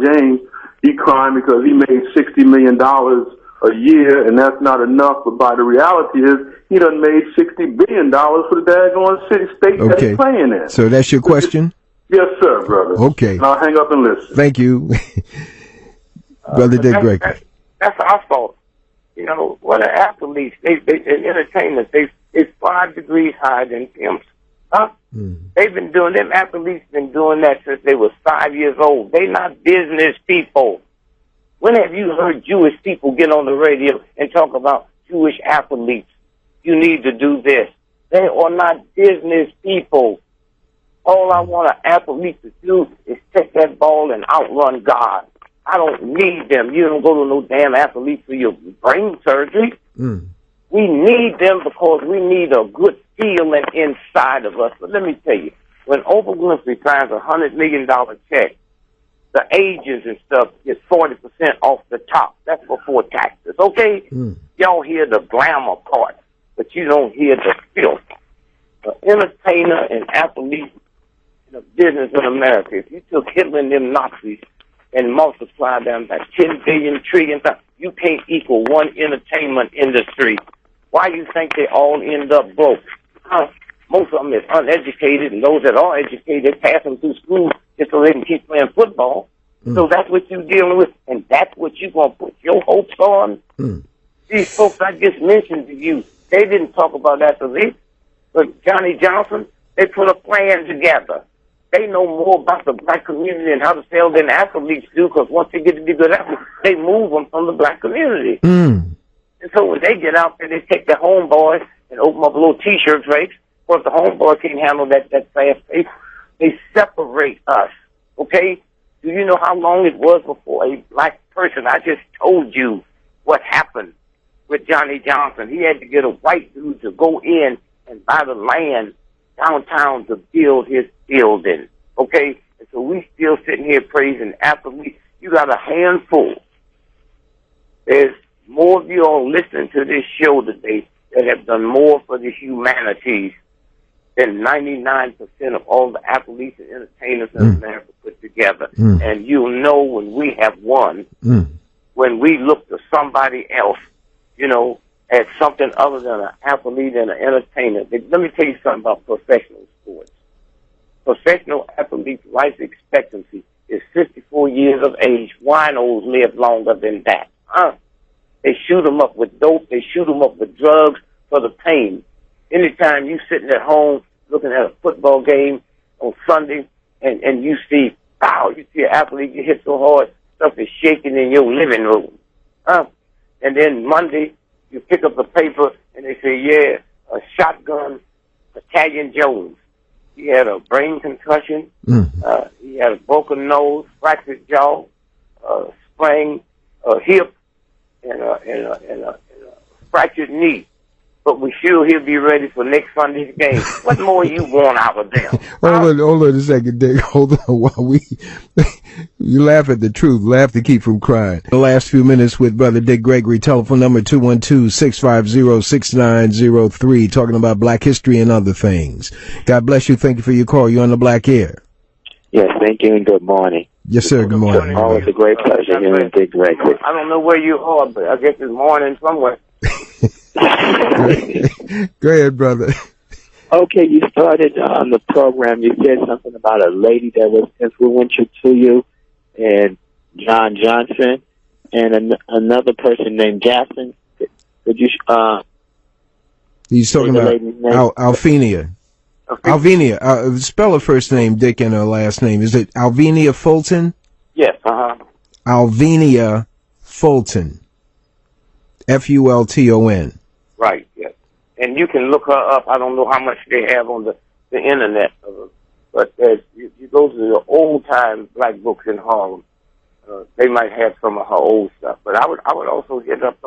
James, he crying because he made $60 million a year, and that's not enough. But by the reality is, he done made $60 billion for the daggone city state that he's playing in. So that's your question? Yes, sir, brother. Okay. And I'll hang up and listen. Thank you. Brother Dick Gregory. That's our fault. You know, what are athletes? They in entertainment, it's 5 degrees higher than pimps. Huh? They've been doing, them athletes been doing that since they was 5 years old. They not business people. When have you heard Jewish people get on the radio and talk about Jewish athletes? You need to do this. They are not business people. All I want an athlete to do is take that ball and outrun God. I don't need them. You don't go to no damn athlete for your brain surgery. We need them because we need a good feeling inside of us. But let me tell you, when Oprah Winfrey signs a $100 million check, the agents and stuff get 40% off the top. That's before taxes, okay? Y'all hear the glamour part, but you don't hear the filth. The entertainer and athlete in the business in America, if you took Hitler and them Nazis and multiplied them by 10 billion trillion times, you can't equal one entertainment industry. Why do you think they all end up broke? Most of them is uneducated, and those that are educated, they pass them through school just so they can keep playing football. So that's what you're dealing with, and that's what you're going to put your hopes on. These folks I just mentioned to you, they didn't talk about athletes, but Johnny Johnson, they put a plan together. They know more about the black community and how to sell than athletes do, because once they get to be good athletes, they move them from the black community. And so when they get out there, they take the homeboys and open up a little T-shirt race. Of course, the homeboy can't handle that fast pace. They separate us, okay? Do you know how long it was before a black person? I just told you what happened with Johnny Johnson. He had to get a white dude to go in and buy the land downtown to build his building, okay? And so we still sitting here praising athletes. You got a handful. There's more of you all listening to this show today that have done more for the humanities than 99% of all the athletes and entertainers in America put together. And you'll know when we have won, when we look to somebody else, you know, as something other than an athlete and an entertainer. Let me tell you something about professional sports. Professional athletes' life expectancy is 54 years of age. Winos live longer than that. They shoot them up with dope. They shoot them up with drugs for the pain. Anytime you sitting at home looking at a football game on Sunday and you see, you see an athlete get hit so hard, stuff is shaking in your living room. And then Monday, you pick up the paper and they say, a shotgun, Italian Jones. He had a brain concussion. He had a broken nose, fractured jaw, sprained hip, and a fractured knee. But we sure he'll be ready for next Sunday's game. What more you want out of them? Hold on a second, Dick. Hold on while you laugh at the truth. Laugh to keep from crying. The last few minutes with Brother Dick Gregory. Telephone number 212-650-6903. Talking about black history and other things. God bless you. Thank you for your call. You're on the Black Air. Yes, thank you and good morning. Yes, sir. Good morning. Always a great pleasure hearing Dick Gregory. I don't know where you are, but I guess it's morning somewhere. Go ahead, brother. Okay, you started on the program. You said something about a lady that was influential to you, and John Johnson, and another person named Jackson. Could you? He's talking about Alvenia. Alvenia. Spell her first name, Dick, and her last name. Is it Alvenia Fulton? Yes. Alvenia Fulton. Fulton. Right, yes. And you can look her up. I don't know how much they have on the internet, but you go to the old-time black books in Harlem. They might have some of her old stuff. But I would also hit up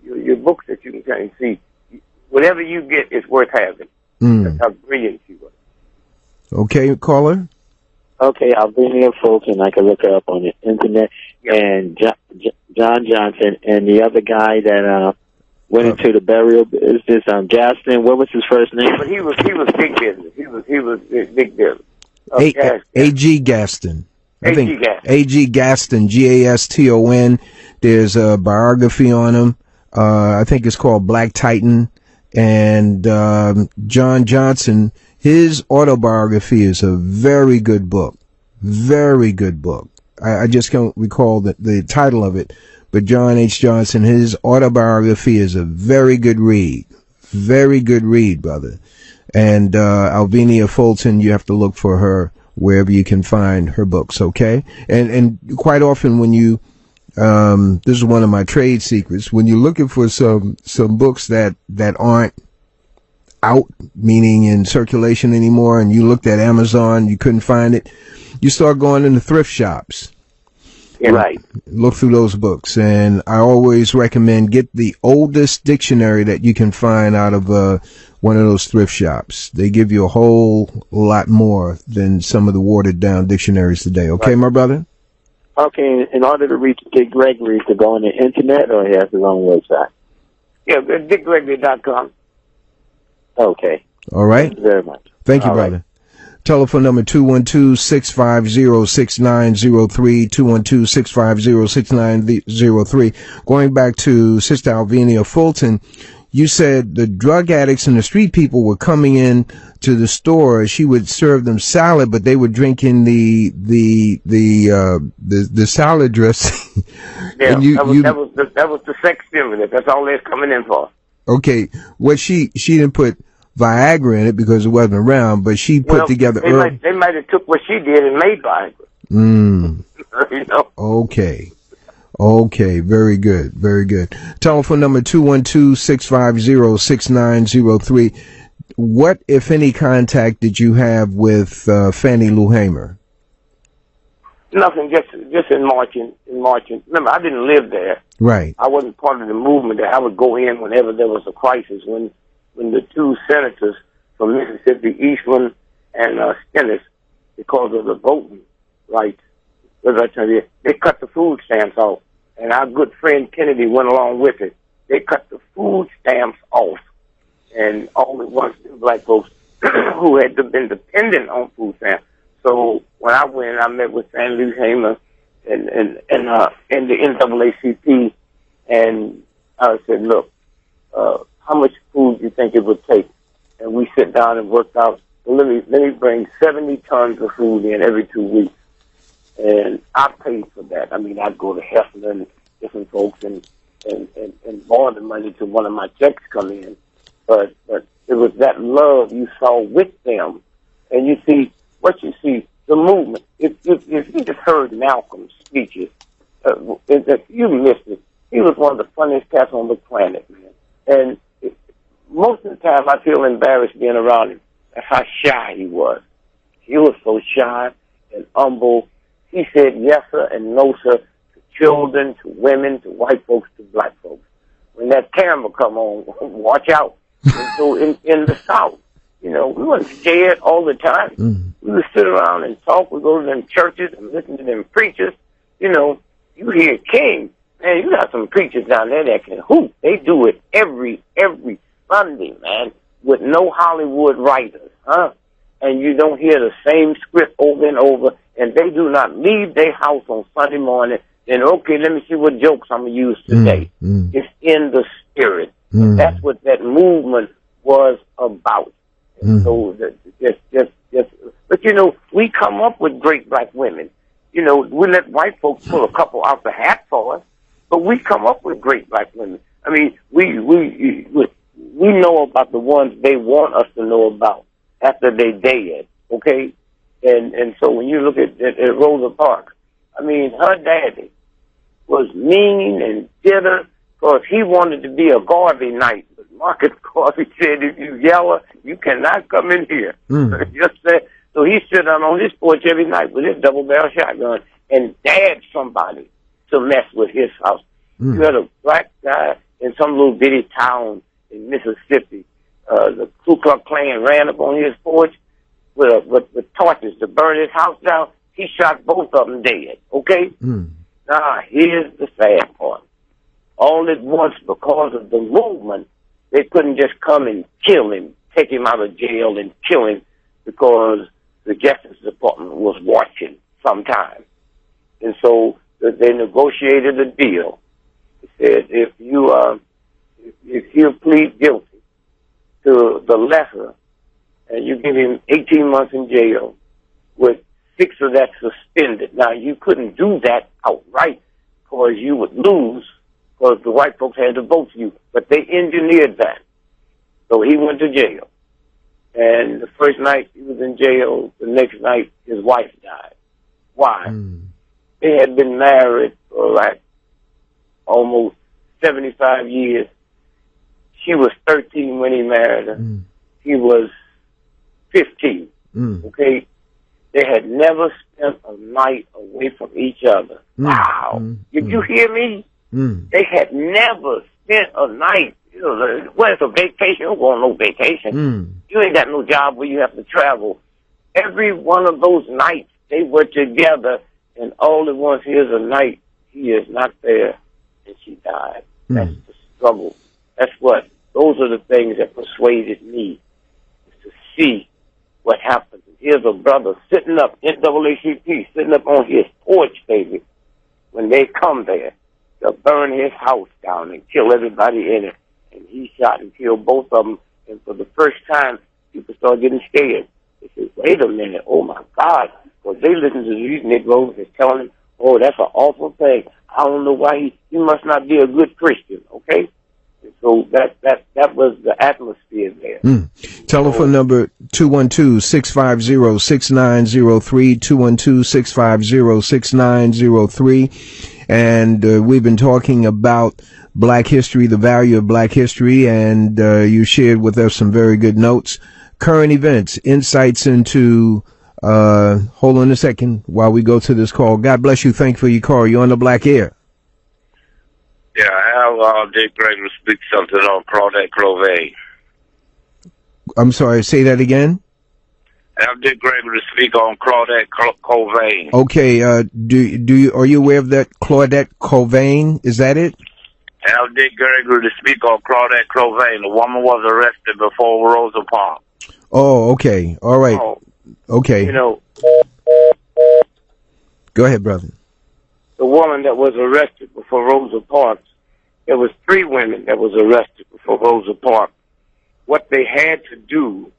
your books that you can see. Whatever you get is worth having. That's how brilliant she was. Okay, caller? Okay, Alvenia Fulton. I can look her up on the internet. Yep. And John Johnson, and the other guy that went into the burial business, Gaston. What was his first name? But he was big business. He was big business. A.G. Gaston. I think A.G. Gaston. A.G. Gaston, Gaston. There's a biography on him. I think it's called Black Titan. And John Johnson, his autobiography is a very good book. Very good book. I just can't recall the title of it. But John H. Johnson, his autobiography is a very good read. Very good read, brother. And Alvenia Fulton, you have to look for her wherever you can find her books, okay? And quite often when you this is one of my trade secrets, when you're looking for some books that aren't out, meaning in circulation anymore, and you looked at Amazon, you couldn't find it, you start going into thrift shops. Yeah, right. Look through those books, and I always recommend get the oldest dictionary that you can find out of one of those thrift shops. They give you a whole lot more than some of the watered down dictionaries today. Okay, right, my brother? Okay, in order to reach Dick Gregory, to go on the internet, or he has his own website? Yeah, dickgregory.com. Okay. All right. Thank you very much. Thank you, brother. Right. Telephone number 212-650-6903, 212-650-6903. Going back to Sister Alvenia Fulton, you said the drug addicts and the street people were coming in to the store. She would serve them salad, but they were drinking the salad dressing. Yeah, that was the sex stimulant. That's all they're coming in for. Okay, what she didn't put Viagra in it because it wasn't around, but she put together. They might have took what she did and made Viagra. You know? Okay, very good, very good. Telephone number 212-650-6903. What, if any, contact did you have with Fannie Lou Hamer? Nothing, just in marching. Remember, I didn't live there. Right. I wasn't part of the movement. I would go in whenever there was a crisis. When the two senators from Mississippi, Eastland and Stennis, because of the voting rights, as I tell you, they cut the food stamps off, and our good friend Kennedy went along with it. They cut the food stamps off, and only once the black folks who had been dependent on food stamps. So when I went, I met with Fannie Lou Hamer and the NAACP, and I said, look, how much food do you think it would take? And we sit down and worked out, well, let me bring 70 tons of food in every 2 weeks. And I paid for that. I mean, I'd go to Heffler and different folks and borrow the money to one of my checks come in. But it was that love you saw with them. And you see, what you see, the movement. If you just heard Malcolm's speeches, if you missed it, he was one of the funniest cats on the planet, man. And most of the time I feel embarrassed being around him. That's how shy he was. He was so shy and humble. He said yes, sir, and no, sir, to children, to women, to white folks, to black folks. When that camera come on, watch out. And so in the South, you know, we weren't scared all the time. We would sit around and talk. We'd go to them churches and listen to them preachers. You know, you hear King. Man, you got some preachers down there that can hoop. They do it every Sunday, man, with no Hollywood writers, huh? And you don't hear the same script over and over, and they do not leave their house on Sunday morning. And okay, let me see what jokes I'm gonna use today. It's in the spirit. That's what that movement was about. And so just, but you know, we come up with great black women. You know, we let white folks pull a couple out the hat for us, but we come up with great black women. I mean, we know about the ones they want us to know about after they dead, okay? And so when you look at Rosa Parks, I mean, her daddy was mean and bitter because he wanted to be a Garvey Knight. But Marcus Garvey said, if you yell, you cannot come in here. Just said, so he stood out on his porch every night with his double-barrel shotgun and dared somebody to mess with his house. You had a black guy in some little bitty town in Mississippi. The Ku Klux Klan ran up on his porch with torches to burn his house down. He shot both of them dead, okay? Now, here's the sad part. All at once, because of the movement, they couldn't just come and kill him, take him out of jail and kill him because the Justice Department was watching sometime. And so they negotiated a deal. They said, if you plead guilty to the lesser and you give him 18 months in jail with 6 of that suspended. Now, you couldn't do that outright because you would lose because the white folks had to vote for you. But they engineered that. So he went to jail. And the first night he was in jail, the next night his wife died. Why? They had been married for like almost 75 years. She was 13 when he married her. He was 15. Okay? They had never spent a night away from each other. Wow. Did you hear me? They had never spent a night. You know, well, it's a vacation. You don't go on no vacation. You ain't got no job where you have to travel. Every one of those nights, they were together, and all at once, here's a night, he is not there, and she died. That's the struggle. Those are the things that persuaded me to see what happened. Here's a brother sitting up, NAACP, sitting up on his porch, baby, when they come there to burn his house down and kill everybody in it. And he shot and killed both of them. And for the first time, people started getting scared. They said, wait a minute, oh my God. Because they listen to these Negroes that's telling them, oh, that's an awful thing. I don't know why he must not be a good Christian, okay? And so that was the atmosphere there. Telephone number 212-650-6903, 212-650-6903. And we've been talking about Black history, the value of Black history, and you shared with us some very good notes. Current events, insights into, hold on a second while we go to this call. God bless you. Thank you for your call. You're on the Black Air. Yeah, I have Dick Gregory speak something on Claudette Clovey. I'm sorry, say that again? I have Dick Gregory speak on Claudette Clovey. Okay, are you aware of that Claudette Clovey? Is that it? I have Dick Gregory to speak on Claudette Clovey. The woman was arrested before Rosa Parks. Oh, okay. All right. Oh, okay. you know, go ahead, brother. The woman that was arrested before Rosa Parks, there was 3 women that was arrested before Rosa Parks. What they had to do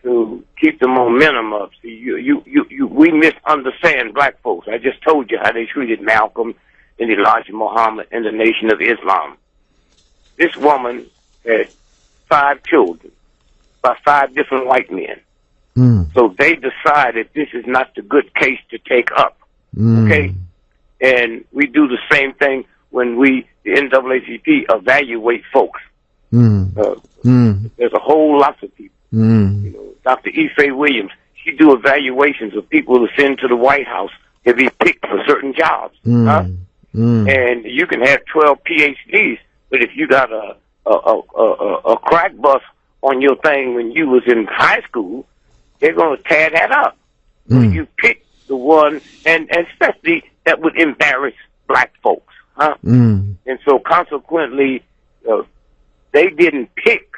to keep the momentum up. See, we misunderstand black folks. I just told you how they treated Malcolm and Elijah Muhammad and the Nation of Islam. This woman had 5 children by 5 different white men. So they decided this is not the good case to take up. Okay? And we do the same thing when the NAACP, evaluate folks. There's a whole lot of people. You know, Dr. Ife Williams, she do evaluations of people who send to the White House to be picked for certain jobs. And you can have 12 PhDs, but if you got a crack bust on your thing when you was in high school, they're going to tear that up. So you pick the one, and especially that would embarrass black folks. And so consequently, they didn't pick.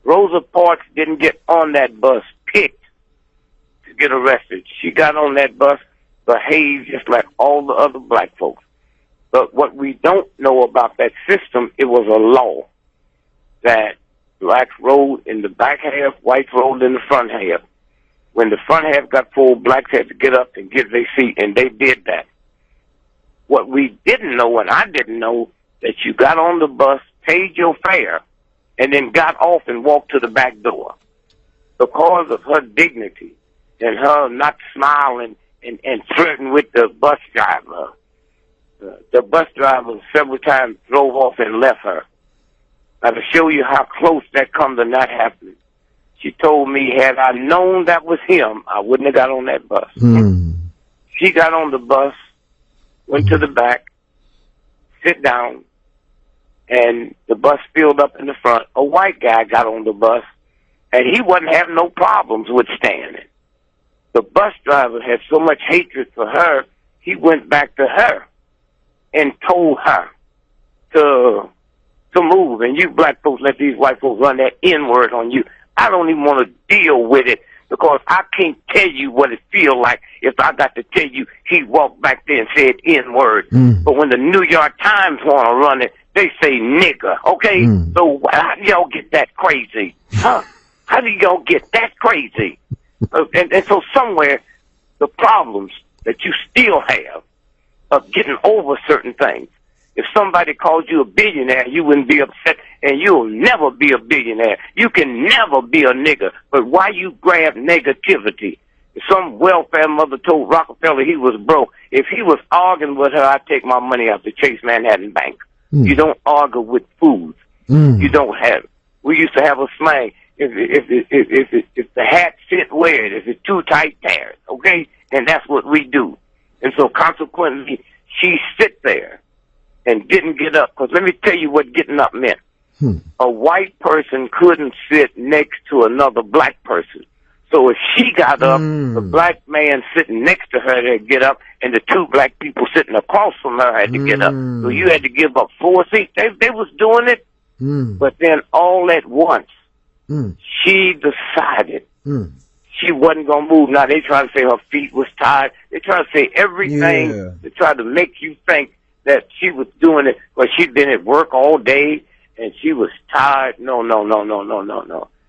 Rosa Parks didn't get on that bus picked to get arrested. She got on that bus, behaved just like all the other black folks. But what we don't know about that system, it was a law that blacks rode in the back half, whites rode in the front half. When the front half got full, blacks had to get up and get their seat, and they did that. What we didn't know, and I didn't know, that you got on the bus, paid your fare, and then got off and walked to the back door. Because of her dignity and her not smiling and flirting with the bus driver, the bus driver several times drove off and left her. Now, to show you how close that come to not happening, she told me, had I known that was him, I wouldn't have got on that bus. She got on the bus, went to the back, sit down, and the bus filled up in the front. A white guy got on the bus, and he wasn't having no problems with standing. The bus driver had so much hatred for her, he went back to her and told her to move. And you black folks let these white folks run that N-word on you. I don't even want to deal with it because I can't tell you what it feels like if I got to tell you he walked back there and said N-word. But when the New York Times want to run it, they say nigger, okay? So how do y'all get that crazy? Huh? How do y'all get that crazy? And so somewhere, the problems that you still have of getting over certain things. If somebody called you a billionaire, you wouldn't be upset, and you'll never be a billionaire. You can never be a nigger. But why you grab negativity? If some welfare mother told Rockefeller he was broke, if he was arguing with her, I'd take my money out the Chase Manhattan Bank. You don't argue with fools. You don't have it. We used to have a slang. If the hat fit, wear it. If it's too tight, tear it. Okay? And that's what we do. And so consequently, she sit there and didn't get up. Because let me tell you what getting up meant. A white person couldn't sit next to another black person. So if she got up, the black man sitting next to her had to get up, and the two black people sitting across from her had to get up. So you had to give up 4 seats. They was doing it. But then all at once, she decided she wasn't going to move. Now, they try to say her feet was tired. They try to say everything to try to make you think that she was doing it because she'd been at work all day and she was tired. No.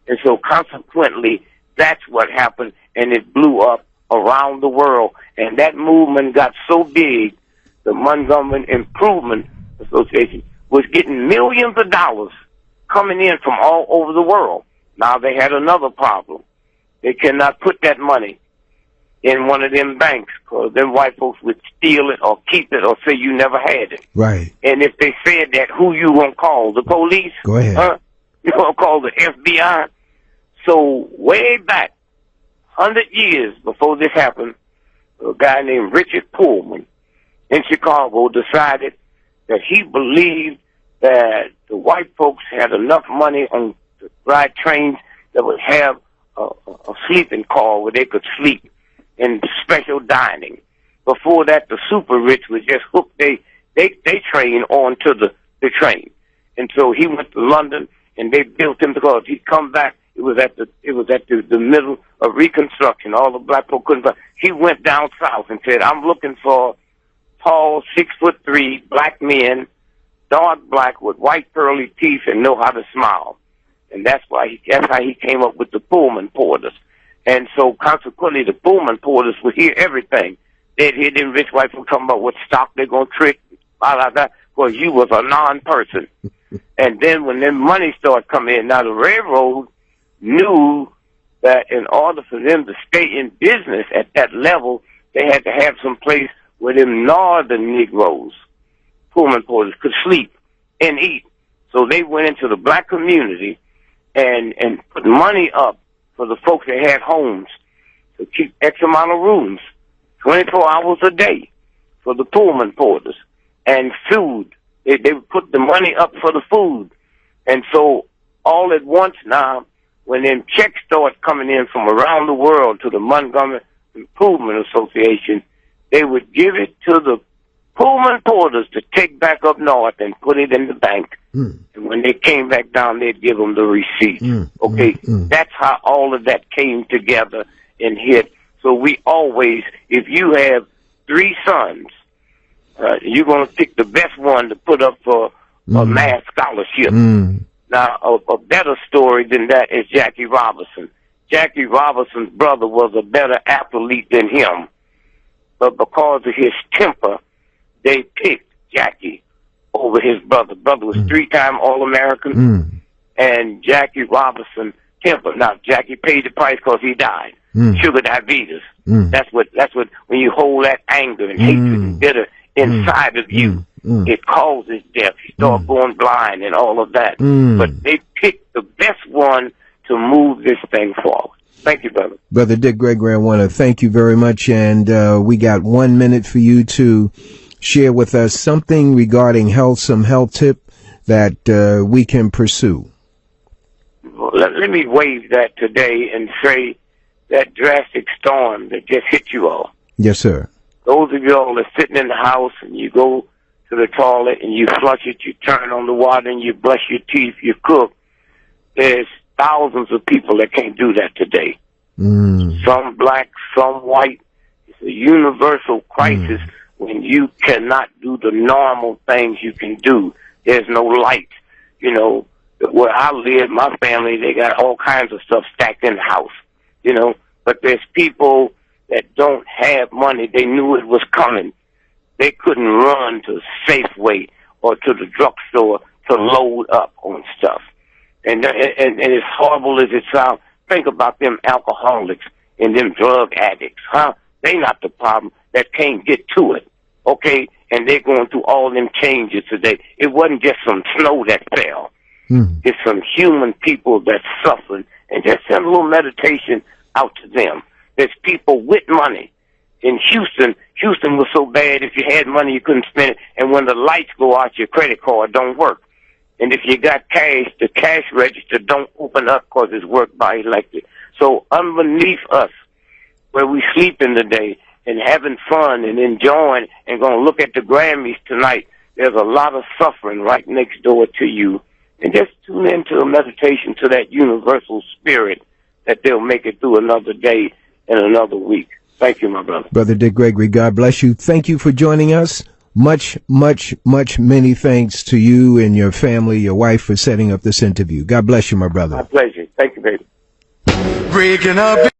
And so consequently, that's what happened, and it blew up around the world. And that movement got so big, the Montgomery Improvement Association was getting millions of dollars coming in from all over the world. Now they had another problem. They cannot put that money in one of them banks because them white folks would steal it or keep it or say you never had it. Right. And if they said that, who you gonna call? The police? Go ahead. Huh? You gonna call the FBI? So way back, 100 years before this happened, a guy named Richard Pullman in Chicago decided that he believed that the white folks had enough money on the ride trains that would have a sleeping car where they could sleep in special dining. Before that, the super rich would just hook they train onto the train. And so he went to London and they built him because he'd come back. It was at the middle of Reconstruction. All the black folk couldn't. He went down south and said, "I'm looking for tall, 6'3" black men, dark black with white pearly teeth and know how to smile." And that's how he came up with the Pullman Porters. And so consequently, the Pullman Porters would hear everything. They'd hear them rich white folk talking about what stock they're gonna trick, blah blah blah. Well, you was a non-person. And then when them money started coming in, now the railroad knew that in order for them to stay in business at that level, they had to have some place where them northern Negroes, Pullman Porters, could sleep and eat. So they went into the black community and put money up for the folks that had homes to keep X amount of rooms, 24 hours a day for the Pullman Porters, and food. They would put the money up for the food. And so all at once now, when them checks started coming in from around the world to the Montgomery Improvement Association, they would give it to the Pullman Porters to take back up north and put it in the bank. And when they came back down, they'd give them the receipt. Okay, that's how all of that came together and hit. So we always, if you have 3 sons, you're going to pick the best one to put up for a math scholarship. Now, a better story than that is Jackie Robinson. Jackie Robinson's brother was a better athlete than him, but because of his temper, they picked Jackie over his brother. Brother was 3-time All-American, and Jackie Robinson temper. Now, Jackie paid the price because he died. Sugar diabetes. That's what, when you hold that anger and hatred and bitter inside of you, it causes death. You start going blind and all of that. But they picked the best one to move this thing forward. Thank you, brother. Brother Dick Gregory, I want to thank you very much. And we got 1 minute for you to share with us something regarding health, some health tip that we can pursue. Well, let me waive that today and say that drastic storm that just hit you all. Yes, sir. those of y'all that are sitting in the house and you go to the toilet and you flush it, you turn on the water and you brush your teeth, you cook. There's thousands of people that can't do that today. Some black, some white. It's a universal crisis when you cannot do the normal things you can do. There's no light. You know, where I live, my family, they got all kinds of stuff stacked in the house, you know. But there's people that don't have money. They knew it was coming. They couldn't run to Safeway or to the drugstore to load up on stuff. And as horrible as it sounds, think about them alcoholics and them drug addicts, huh? They not the problem that can't get to it, okay? And they're going through all them changes today. It wasn't just some snow that fell. It's some human people that's suffering, and just send a little meditation out to them. There's people with money. In Houston was so bad, if you had money, you couldn't spend it, and when the lights go out, your credit card don't work. And if you got cash, the cash register don't open up because it's worked by electric. So underneath us, where we sleeping today and having fun and enjoying and going to look at the Grammys tonight, there's a lot of suffering right next door to you. And just tune into a meditation to that universal spirit that they'll make it through another day and another week. Thank you, my brother. Brother Dick Gregory, God bless you. Thank you for joining us. Many thanks to you and your family, your wife, for setting up this interview. God bless you, my brother. My pleasure. Thank you, baby. Breaking up.